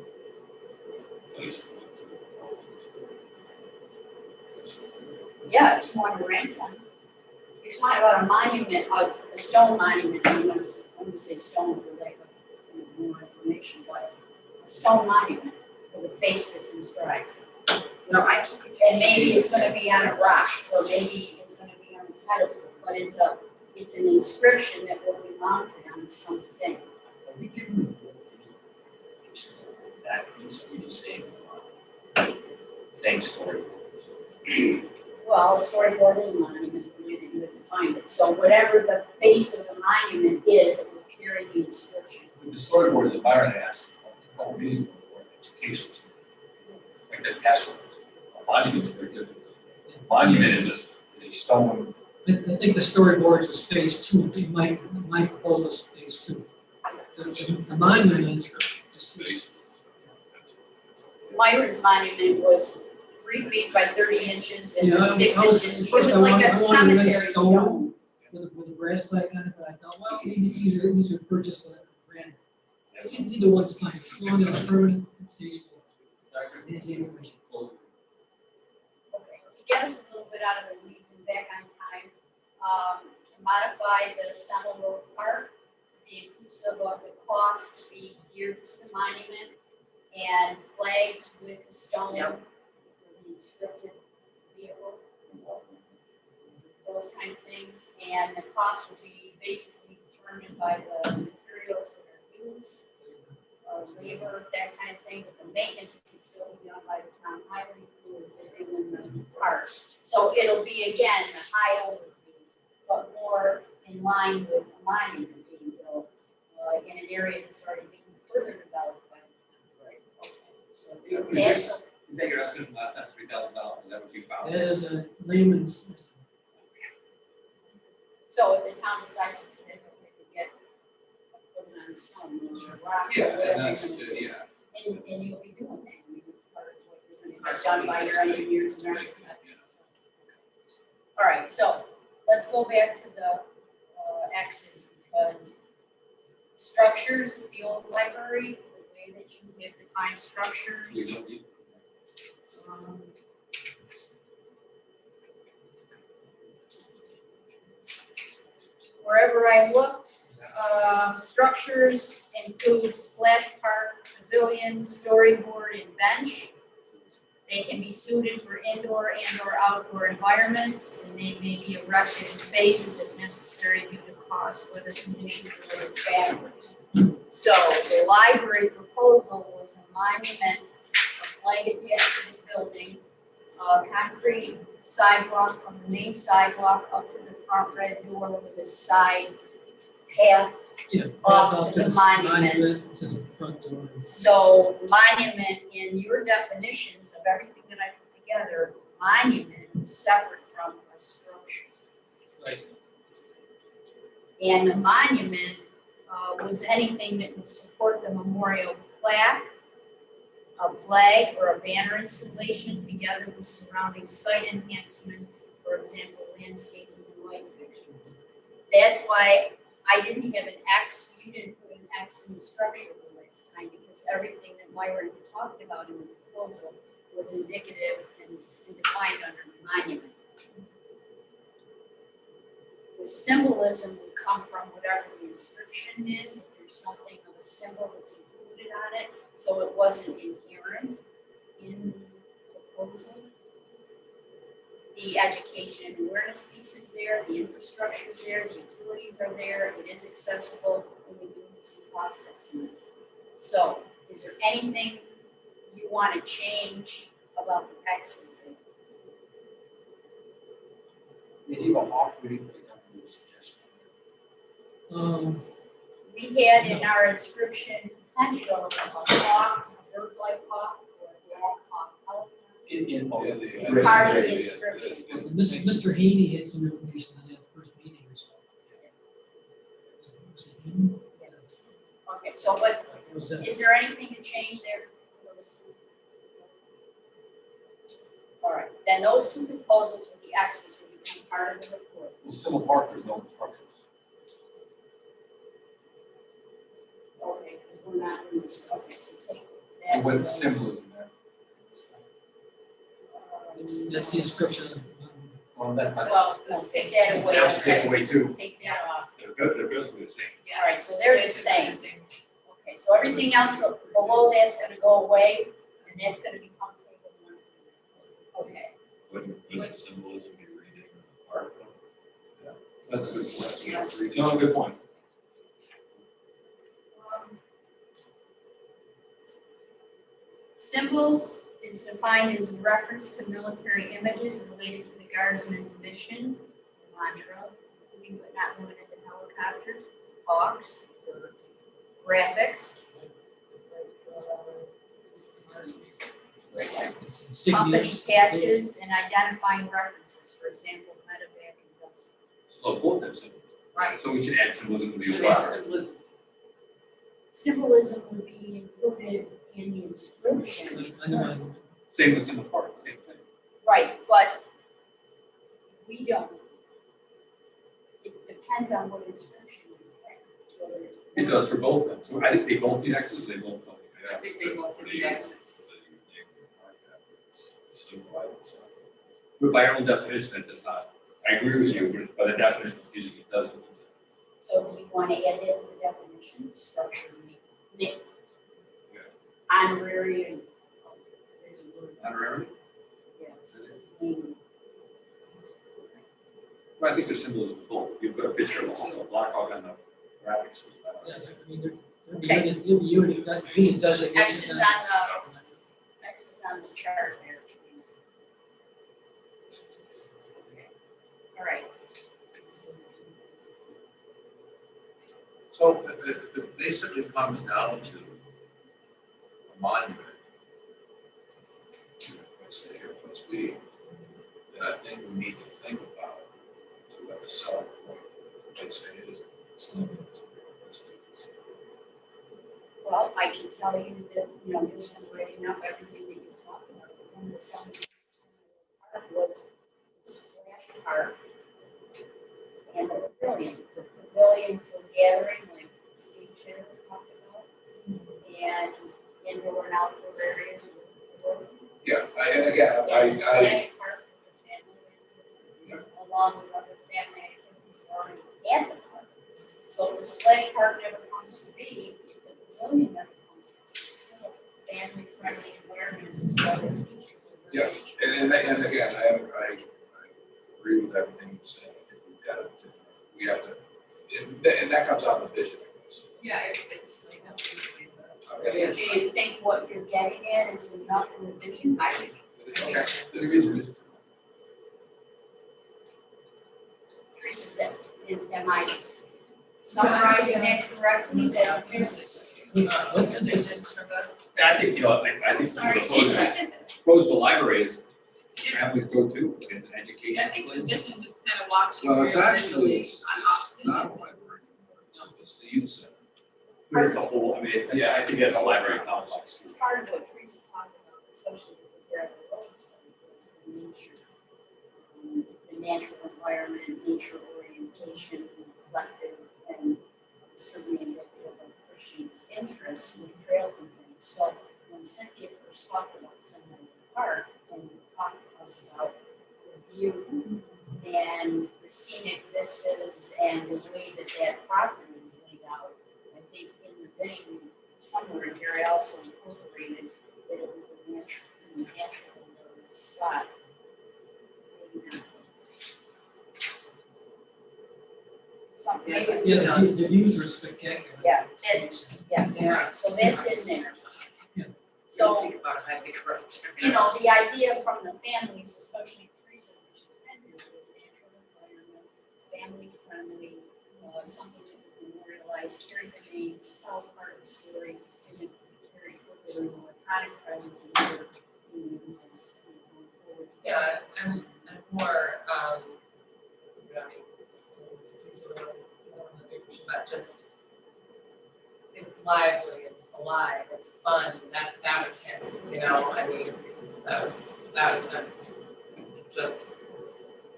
Place. Yeah, if you want to rent one. You're talking about a monument, a stone monument, I'm gonna say stone for lack of more information, but a stone monument with a face that's inscribed. You know, I took a. And maybe it's gonna be on a rock, or maybe it's gonna be on a pedestal, but it's an inscription that will be mounted on something. We can. That piece, we just same story. Well, a storyboard is a monument, the way that you would define it. So whatever the base of the monument is, it will carry the inscription. With the storyboard is a Byron asked, a couple meetings before, education. Like that fast one. A monument is very different. A monument is a stone I think the storyboards was phase 2, I think my proposal is phase 2. The monument is, Myron's monument was 3 feet by 30 inches and yeah, 6 I was, inches. It first was I like a wanted a cemetery nice stone. stone with a brass plaque on it, but I thought, well, maybe these are purchased at random. Either one's fine, as long as it's permanent, it stays for. It's the information. Okay, to get us a little bit out of the weeds and back on time, modify the Summer Road Park to be inclusive of the cost to be geared to the monument and flags with the stone, Yep. with the inscripted vehicle, those kind of things. And the cost will be basically determined by the materials that are used, labor, that kind of thing, but the maintenance can still be done by the town highway crew as they do in the park. So it'll be again, the high overview, but more in line with a monument being built, in an area that's already being further developed by the town. Right. Okay. So that's, Is that your estimate from last time, $3,000? Is that what you found? That is a layman's estimate. so if the town decides to get put it on stone, or rock, or Yeah, whatever. and that's, you're gonna do. yeah. And you'll be doing that, I mean, it's part of what you're gonna get done by your engineers and architects. All right, so let's go back to the X's, because structures at the old library, the way that you have defined We structures. don't need. um, Wherever I looked, structures include splash park, pavilion, storyboard, and bench. They can be suited for indoor and/or outdoor environments, and they may be erected in phases if necessary due to cost, weather conditions, or other factors. So the library proposal was a monument, a flag attached to the building, a concrete sidewalk from the main sidewalk up to the front red door with a side path. Yeah. Off path to the monument. To the front door. So monument, in your definitions of everything that I put together, monument is separate from a structure. Right. And the monument was anything that would support the memorial plaque, a flag or a banner installation together with surrounding site enhancements, for example, landscaping and light fixtures. That's why I didn't have an X, you didn't put an X in the structure the last time, because everything that Myron talked about in the proposal was indicative and defined under the monument. The symbolism would come from whatever the inscription is, if there's something of a symbol that's included on it, so it wasn't inherent in the proposal. The education and awareness piece is there, the infrastructure is there, the utilities are there, it is accessible, and we do need some cost estimates. So, is there anything you want to change about the X's? They leave a hawk, we didn't really come to a suggestion. We had in our inscription potential a hawk, a bird-like hawk, or a black hawk, pelican. In Part of the inscription. Mr. Haney had some information on that first meeting or so. Was it him? Okay, so what, Or was that- is there anything to change there? All right, then those two proposals with the X's will become part of the report. Well, Civil Park, there's no structures. Okay, because we're not in this, okay, so take that. And what's the symbolism there? That's the inscription. Well, that's not. Well, take that away. That should take away too. Take that off. They're basically the same. All right, so they're the same. Okay, so everything else below that's gonna go away, and that's gonna become table one. Okay, Wouldn't the symbolism be reading the park? That's a good point. Yes. No, good point. Symbols is defined as a reference to military images related to the Guardsman's mission, mantra, including but not limited to helicopters, hawks, birds, graphics, It's insignia. company patches, and identifying references, for example, medevac and dust. Well, both have symbols. Right. So we should add symbolism to the So old that's letter. symbolism. Symbolism would be included in the inscription. And the monument. Same as in the park, same thing. Right, but we don't. It depends on what inscription you have, whether it's. It does for both of them. So I think they both need X's, they both don't need I X's. think they both would be exits. But by our own definition, it does not. I agree with you, but by the definition, usually it doesn't. So do you want to add that to the definition, structure, the Yeah. honorary and, oh, there's a word, Honorary? yeah, name. Well, I think there's symbolism in both. If you put a picture of a Black Hawk on the graphics. Yeah, I mean, there'll be unity, that being designated. X is on the chart there, please. Okay. All right. So if it basically comes down to a monument, let's say here, plus B, then I think we need to think about what the selling point they say is. Well, I can tell you that, you know, just from writing up everything that you talked about, one of the selling part was the splash park and the pavilion for gathering, like Steve Sharon talked about, and indoor and outdoor areas. Yeah, and again, And the splash park was a family activity, along with other family activities already at the park. So if the splash park never comes to be, the pavilion never comes to be, it's still a family-friendly environment. for other features. Yeah. And again, I agree with everything you said. I think we've got a different, we have to, and that comes out of the vision, I guess. Yeah, it's like up to Do you think what you're getting at is enough in the vision? I think. Okay. The reason is, Teresa, am I summarizing that correctly? That Here's the visions for both. I think, you know, I think some of the pros of the library is families go to, it's an I education think the place. vision just kind of walks you. Well, it's through actually, visually it's on not a vision. library, it's the youth center. But it's a whole, I mean, yeah, I think it's a library complex. part of what Teresa talked about, especially with the Gravel Road study, was the nature, the natural environment, nature orientation, reflective, and certainly indicative of Christian's interests with trails and things. So when Cynthia first talked about Centennial Park and talked to us about the view and the scenic vistas and the way that that property is laid out, I think in the vision somewhere in here, I also incorporated that it was a natural spot. Maybe not. Something, maybe, Yeah, the views are spectacular. yeah, and, yeah, Yeah. so that's in there. Yeah. So So, think about a high approach. you know, the idea from the families, especially Teresa, which has been here, was natural environment, family friendly, something that would memorialize, carry the names, tell part of the story, and then carry further electronic presence in other communities as we go forward. Yeah, I'm more, I mean, it's a little, but just, it's lively, it's alive, it's fun, that was him, you know, I mean, that was him. Just,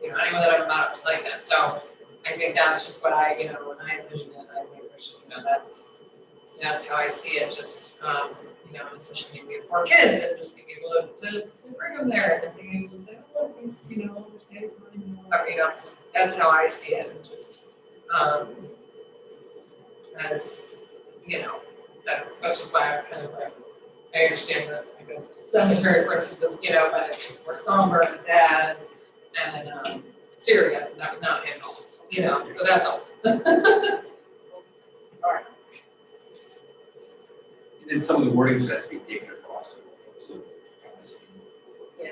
you know, anyone that ever met him was like that, so I think that's just what I, you know, when I envision it, I think, you know, that's how I see it, just, you know, especially maybe with 4 kids, and just being able to bring them there, and being able to say, oh, thanks, you know, understand, you know, that's how I see it, and just, as, you know, that's just why I've kind of like, I understand that, like, a cemetery, for instance, is, you know, but it's just more somber and sad and serious, and that was not him at all, you know, so that's all. Alright, And then some of the wording just has to be taken across. So, yeah.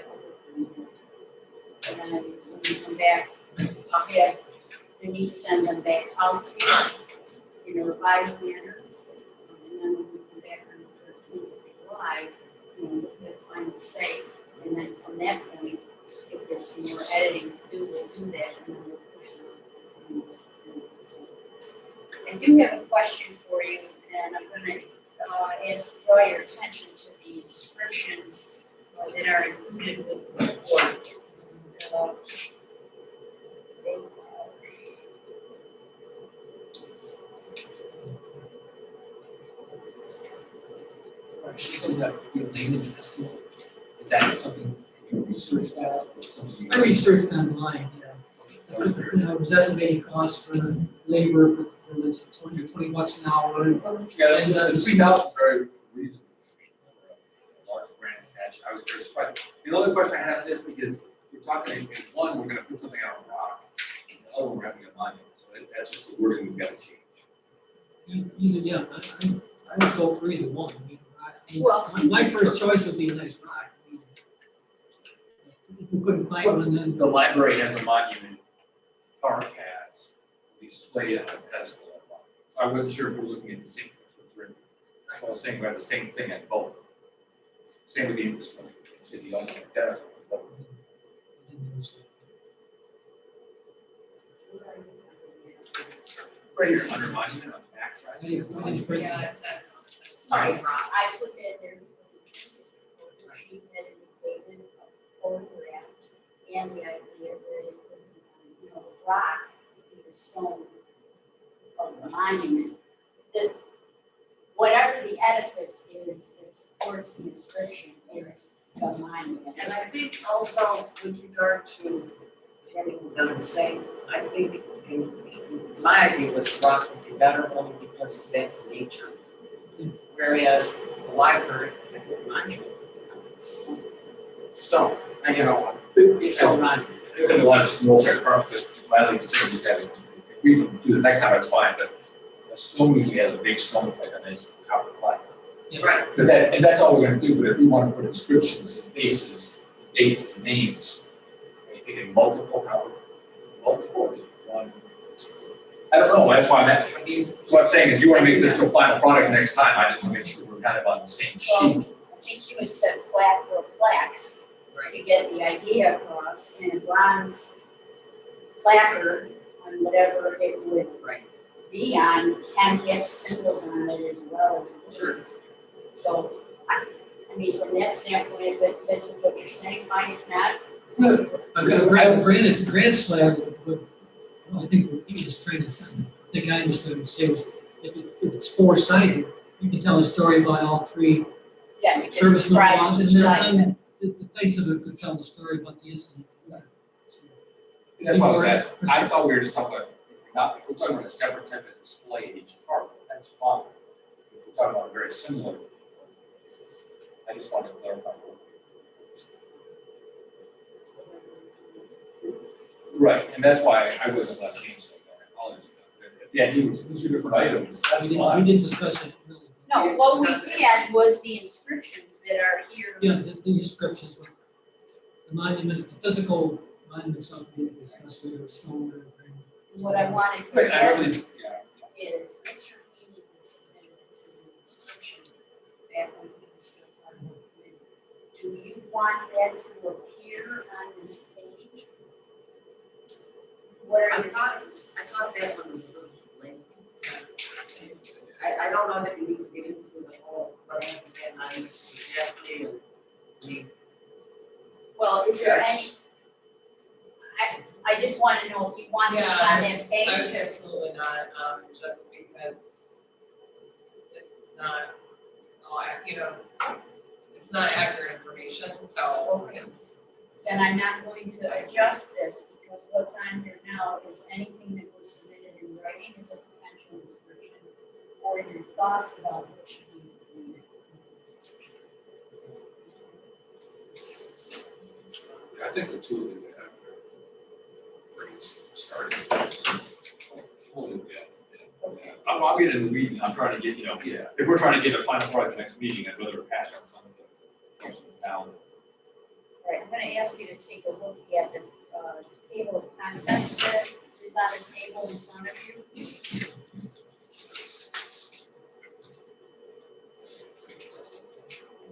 And then when we come back, I'll have Denise send them back out in a revised manner. And then when we come back on the 13th of July, you know, we'll final say, and then from that point, if there's some more editing to do, we'll do that, and then we'll push them I do have a question for you, and I'm gonna draw your attention to the inscriptions that are included with the report. They She knows that his name is festival. Is that something you researched that or something? I researched online, I was estimating costs for the labor for this 20 or 20 bucks an hour. Yeah, the 3,000 is very reasonable for a large grant statute. I was very surprised. The other question I had on this, because we're talking, in one, we're gonna put something out on rock, and the other one, we're having a monument, so that's just the wording we've gotta change. Even, yeah, I would go for either one. I mean, Well- my first choice would be a nice rock. I mean, if we couldn't find one, then. The library has a monument, park has, displayed on a pedestal. So I wasn't sure if we're looking at the same, that's what I was saying, we have the same thing at both. Same with the infrastructure, city owned, identical. Right here, under monument on the backside. I didn't print Yeah, that. it says. Sorry, I put that there because it's in this report sheet that indicated a photograph and the idea that it could be, the rock would be the stone of the monument. Whatever the edifice is, that supports the inscription is the monument. And I think also with regard to having done the same, I think my idea was the rock would be better only because that's nature. Whereas the library, I think monument, stone, it's stone monument. They're gonna want to know that part, just gladly consider that. If we can do the next time, it's fine, but a stone usually has a big stone, like a nice copper plaque. Right. But that's all we're gonna do, but if we want to put inscriptions and faces, dates and names, are you thinking multiple, or just one? I don't know, that's why I mean, so what I'm saying is you wanna make this to a final product next time, I just wanna make sure we're kind of on the same Well, sheet. I think you had said plaque or plaques to get the idea across, and a bronze placard on whatever it would right. be on can have symbols on it as well as Sure. words. So, I mean, from that standpoint, if it fits with what you're saying, fine, if not. I've got a grand slab with, well, I think what he was trying to tell, I think I understood what he said was, if it's four-sided, you can tell a story about all three Yeah, you can servicemen describe involved, and each then side of it. the face of it could tell the story about the incident. That's what I was asking, I thought we were just talking about, if we're talking about a separate type of display in each part, that's fine. If we're talking about a very similar, I just wanted to clarify. Right, and that's why I wasn't left changed like that, I apologize. If the idea was two different items, that's We fine. didn't discuss it really. No, what we had was the inscriptions that are here. Yeah, the descriptions, with the monument, the physical monument, something we discussed, whether it's stone or granite. What I wanted to Right, I ask really, yeah. is Mr. Heaney submitted this as an inscription back when he was still part of the committee. Do you want that to appear on this page? What I are your thought that one was really late. I don't know that you need to get into the whole brand and I exactly, I mean, well, is there any? I just want to know if you want this on that I page. would say absolutely not, just because it's not, it's not accurate information, so it's. Then I'm not going to adjust this because what's on here now is anything that was submitted in writing is a potential inscription or your thoughts about what should be included. I think the two that we have are pretty starting. I'm getting in the weeds, I'm trying to get, Yeah. if we're trying to get a final product the next meeting, I'd rather hash out some of the questions now. All right, I'm gonna ask you to take a look at the table of contents that is on the table in front of you.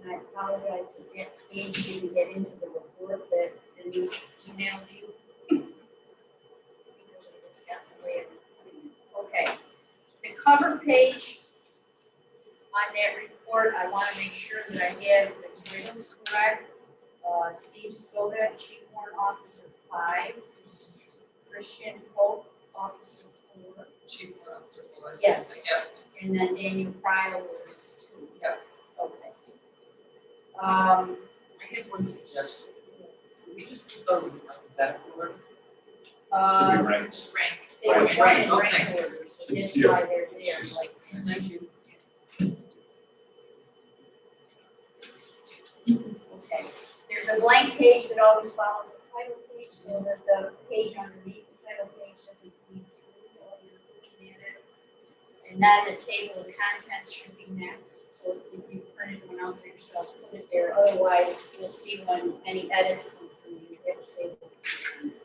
And I apologize if that page didn't get into the report that Denise emailed you. It's got the way cover page on that report, I wanna make sure that I have the titles correct. Steve Skoda, Chief Warrant Officer 5, Christian Pope, Officer 4, Chief Warrant Officer Fuller. Yes. Yep. and then Daniel Pryl was 2. Yep. Okay. I have one suggestion. Can we just put those in alphabetical order? Should Um, be right. Just rank. they were Right, right in okay. rank order, so So you that's see it. why they're there, She's- like. Thank you. Okay, there's a blank page that always follows the title page, so that the page underneath the title page doesn't need to while you're looking at it. And then the table of contents should be next, so if you've printed one out for yourself, put it there, otherwise you'll see when any edits come through, you have a table of contents.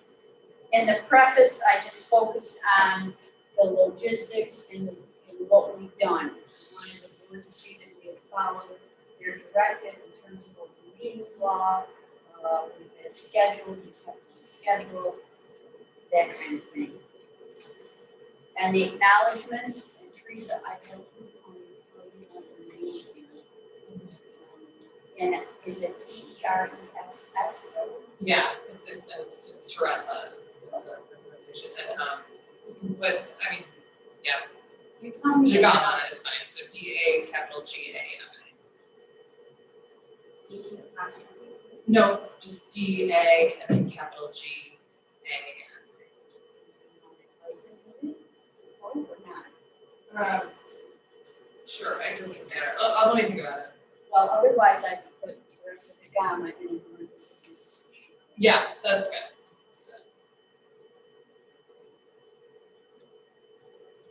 In the preface, I just focused on the logistics and what we've done. I wanted the board to see that we have followed their directive in terms of open meetings law, we've had a schedule, we've kept to the schedule, that kind of thing. And the acknowledgements, and Teresa, I'd like you to tell me how you want the name here. And is it Teress? Yeah, it's Teresa is the pronunciation, and you can put, I mean, yeah, You tell me. Jagama is fine, so D-A capital G-A-M-A. D apostrophe. No, just D-A and then capital G-A-M. Or not? Sure, it doesn't matter, let me think about it. Well, otherwise I could put Teresa Gama in and this is Mrs. Fisher. Yeah, that's good. That's good.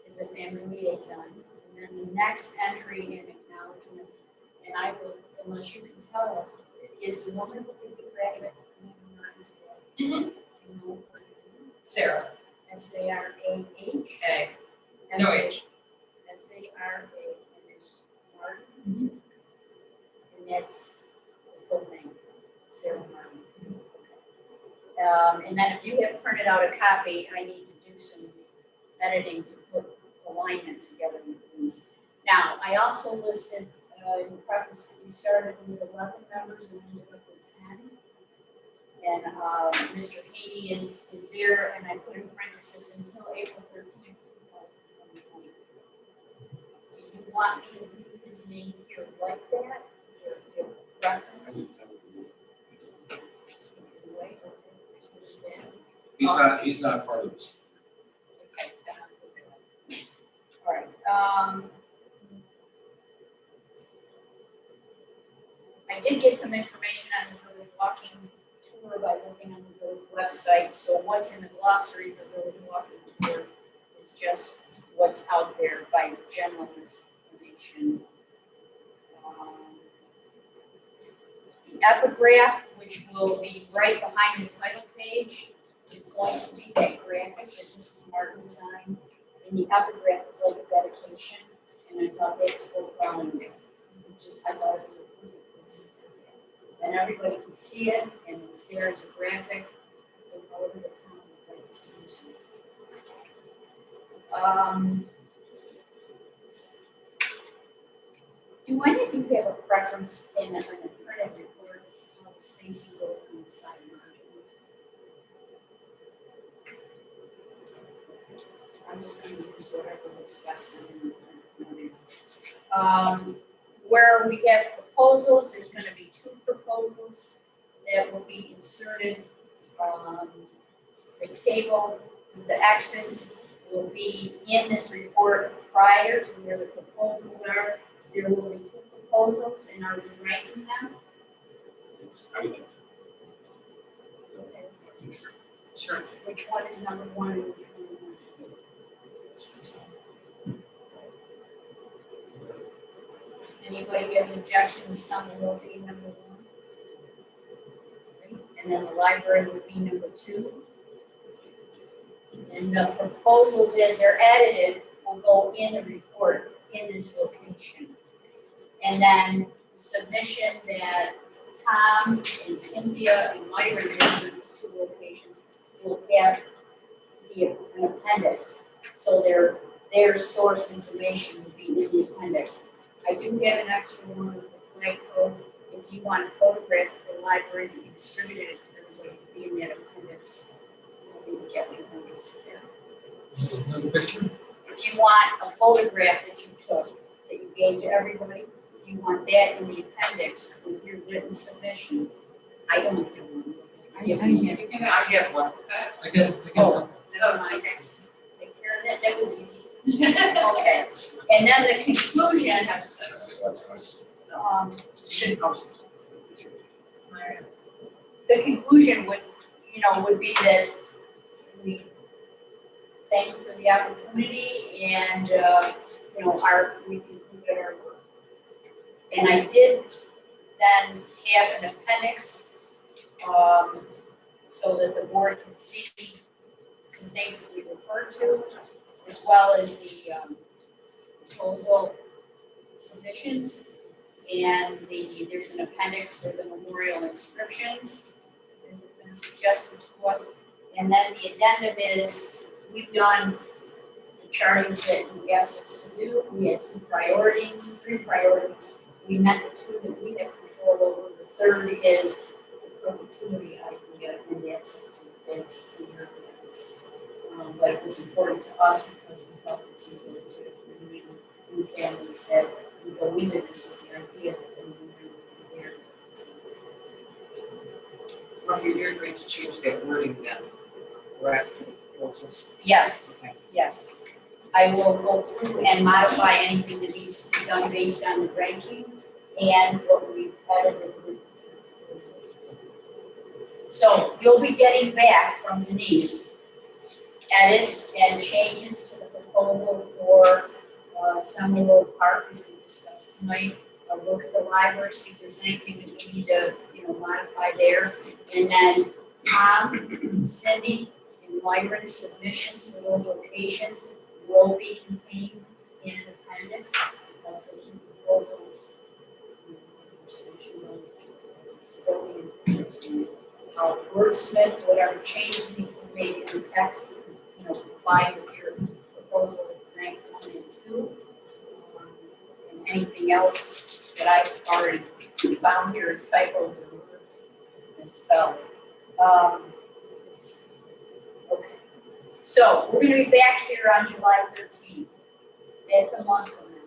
Is a family liaison. And then the next entry in acknowledgements, and I will, unless you can tell us, is the woman who did the graduate. Do you know her name? Sarah, S-A-R-A-H? A, no H. S-A-R-A, and it's Martin. And that's the full name, Sarah Martin. And then if you have printed out a copy, I need to do some editing to put alignment together with these. Now, I also listed in the preface that we started with 11 members and ended up with 10. And Mr. Haney is there, and I put in parentheses until April 13th, 2020. Do you want me to leave his name here like that? Is there a preference? He's not part of this. Okay, then I'll put it up. All right, I did get some information on the village walking tour by looking on the village website, so what's in the glossary for village walking tour is just what's out there by general information. The epigraph, which will be right behind the title page, is going to be that graphic that Mrs. Martin designed. And the epigraph is like a dedication, and I thought that spoke volumes. I thought it was a perfect place to do that. And everybody can see it, and it's there as a graphic, for however the town would like to use it. Do any of you have a preference in the printed reports, how the spacing goes on the side margins? I'm just gonna use whatever looks best in the where we have proposals, there's gonna be 2 proposals that will be inserted. The table, the X's will be in this report prior to where the proposals are. There will be 2 proposals, and are we ranking them? Yes, I would like to. Okay. I'm sure. Sure. Which one is number 1 and which one is number 2? Anybody have an objection to some will be number 1? Great. And then the library would be number 2. And the proposals as they're edited will go in the report in this location. And then the submission that Tom and Cynthia and Myra did for these 2 locations will have an appendix. So they're their source information would be in the appendix. I do have an extra one with the flag code. If you want a photograph of the library that you distributed it to everybody to be in that appendix, you'll need to get me one there. Another picture? If you want a photograph that you took, that you gave to everybody, if you want that in the appendix with your written submission, I don't have one. I have I have one. I get one. That's mine. Take care of that, that was easy. Okay, and then the conclusion, Should go. the conclusion would, would be that we thank you for the opportunity and, we concluded our work. And I did then have an appendix, so that the board can see some things that we referred to, as well as the, proposal submissions. And there's an appendix for the memorial inscriptions that have been suggested to us. And then the addendum is, we've done the charges that you asked us to do. We had three priorities. We met the two that we have control over. The third is the perpetuity idea, and that's in your hands. But it was important to us because we felt it's important to the community and the families that we go into this with the idea that they will be there. Or if you're going to change that wording then, correct, for the proposals? Yes, Okay. yes. I will go through and modify anything that needs to be done based on the ranking and what we've edited with the proposals. So you'll be getting back from Denise edits and changes to the proposal for Summer Park as we discussed tonight. I'll look at the library, see if there's anything that we need to, modify there. And then Tom, Cindy, and Myron submissions for those locations will be contained in an appendix because those two proposals, submissions on the wordsmith, whatever changes need to be made in the text, comply with your proposal of rank 1 and 2. And anything else that I've already found here is typos and words misspelled. Okay. So we're going to be back here on July 13th. That's a month from now.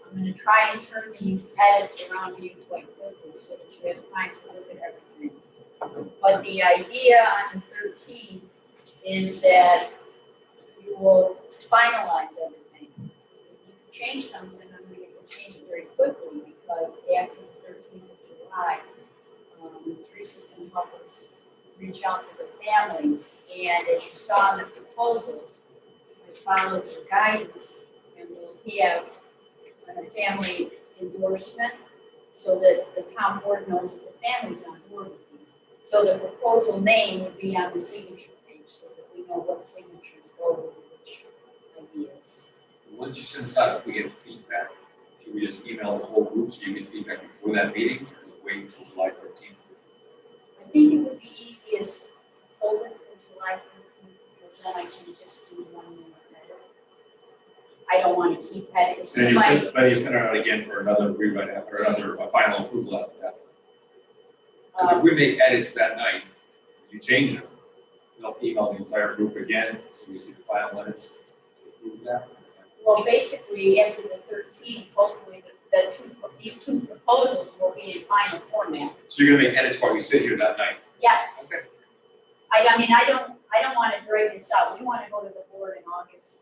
I'm going to try and turn these edits around to you quite quickly so that you have time to look at everything. But the idea on the 13th is that we will finalize everything. If you can change something, I'm going to change it very quickly because after the 13th of July, Teresa can help us reach out to the families. And as you saw in the proposals, I followed the guidance and we'll have a family endorsement so that the town board knows that the family's on board with these. So the proposal name would be on the signature page so that we know what signatures go with which ideas. Once you send this out, if we get feedback, should we just email the whole group so you get feedback before that meeting, or just wait until July 13th? I think it would be easiest to hold it for July 13th because then I can just do one more edit. I don't want to keep editing. But you send it out again for another rewrite or a final approval after that. Because if we make edits that night, you change them, we'll have to email the entire group again, so we see the final edits to approve that. Well, basically, after the 13th, hopefully these two proposals will be in final format. So you're gonna make edits while we sit here that night? Yes. Okay. I don't want to drag this out. We want to go to the board in August.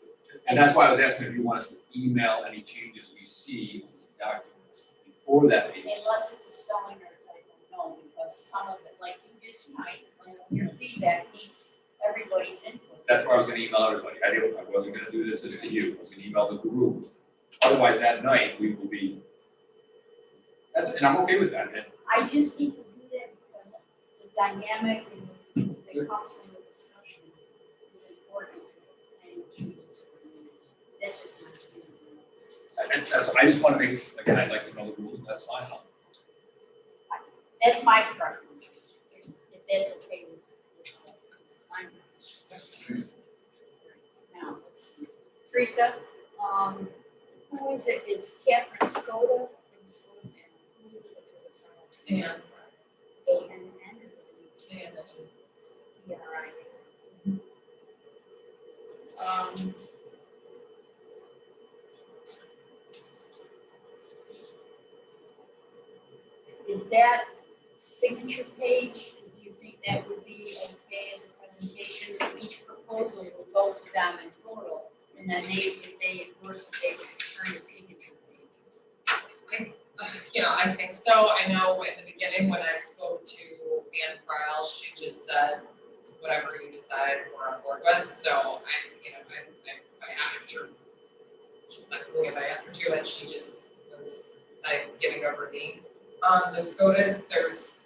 And that's why I was asking if you want us to email any changes we see in these documents before that meeting. Unless it's a spelling or a typo, no, because some of it, like you did tonight, your feedback needs everybody's input. That's why I was gonna email everybody. I wasn't gonna do this just to you. I was gonna email the group. Otherwise, that night, we will be, and I'm okay with that. And I just need to do that because the dynamic and that comes from the discussion is important to any changes. That's just my opinion. I just wanna make, again, I'd like to know the rules, and that's fine. That's my preference, if that's okay with I'm now, let's see. Teresa, Who is it? It's Catherine Skoda from Skoda family. Who is it for the And, A-N-N? and Yeah, right. Is that signature page, do you think that would be okay as a presentation? Each proposal will go to them in total, and then they, if they endorse it, they would return a signature page. I think so. I know in the beginning when I spoke to Ann Pryles, she just said, whatever you decide, we're on board with. So I'm sure she's not something if I asked her to, and she just was giving it over to me. The Skodas, there's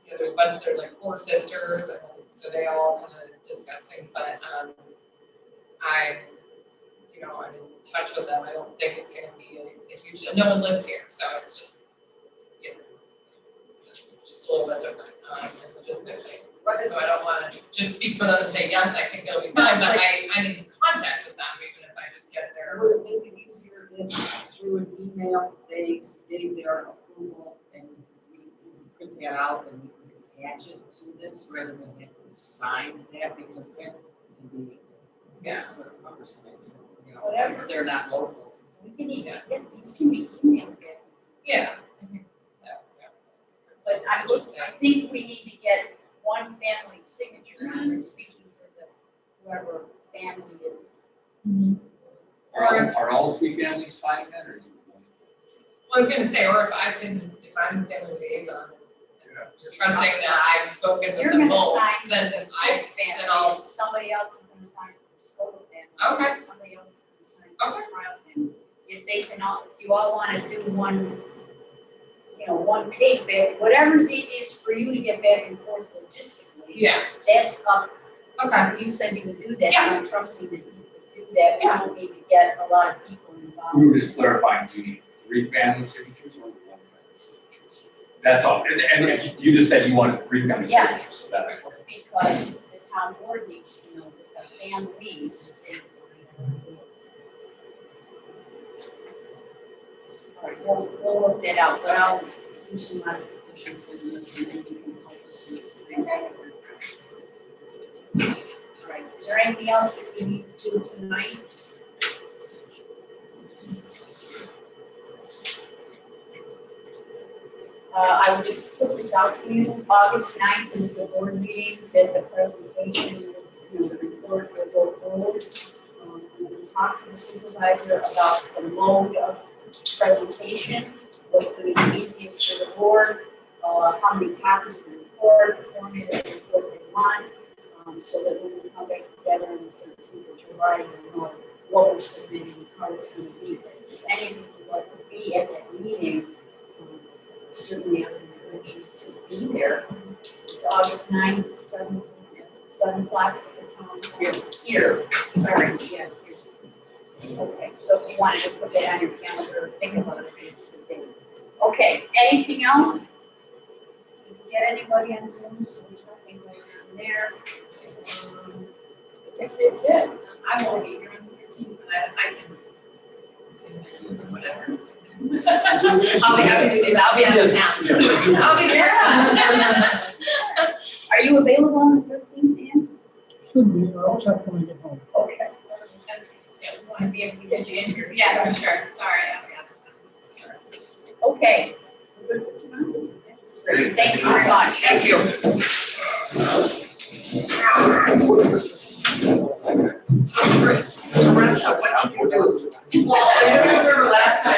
a bunch, there's like 4 sisters, and so they all kind of discuss things, but I'm in touch with them. I don't think it's gonna be a huge, no one lives here, so it's just, it's just a little bit different, logistically. So I don't wanna just speak for them and say, yes, I think it'll be fine, but I'm in contact with them, even if I just get there. Would it make it easier if through an email, they gave their approval and we print that out and we can attach it to this rather than have to sign that, because then it can be, sort of cumbersome, since they're not local. We can even get, these can be emailed in. Yeah, I think that. But I think we need to get one family signature on this, speaking for the, whoever family is. Are all 3 families fine then, or is it one? Well, I was gonna say, or if I'm family liaison, you're trusting that I've spoken with You're them gonna both, sign then for the I, Cook family, then I'll- and somebody else is gonna sign for the Skoda family. Okay. Somebody else is gonna sign for the Pryles family. If they can all, if you all wanna do one, one page, back, whatever's easiest for you to get back and forth logistically. yeah, That's up. okay. You said you would do that, Yeah. so I'm trusting that you would do that. We don't need to get a lot of people involved. We were just clarifying, do you need 3 family signatures or 1 family signatures? That's all, and if you just said you wanted 3 family signatures, Yes. so that's what. Because the town board needs to know that the families is in. All right, we'll work that out, but I'll do some modifications in this and then you can help us with it. All right, is there anything else that we need to do tonight? I will just put this out to you. August 9th is the board meeting, that the presentation, the report will go forward. We will talk to the supervisor about the mode of presentation, what's going to be easiest for the board, how many copies of the report, the format of the report they want, so that when we come back together on the 13th of July, we'll know what we're submitting, how it's going to be. If any of you would like to be at that meeting, certainly I would encourage you to be there. It's August 9th, 7 o'clock at the town hall. Here, sorry, yeah. Okay, so if you wanted to put that on your calendar, think about it, it's the thing. Okay, anything else? Did you get anybody on Zoom, so there's nothing going on there? I guess that's it. I won't be here on the 13th, but I can zoom in or whatever. I'll be happy to do that, I'll be out of town. I'll be there. Are you available on the 13th, Dan? Should be, I always have to when I get home. Okay. Want to be able to get you in here. Yeah, for sure, sorry, I'll be out of town. Okay. We're good for tonight? Great, thank you very much. Thank you. Marissa, what did you do? Well, I remember last time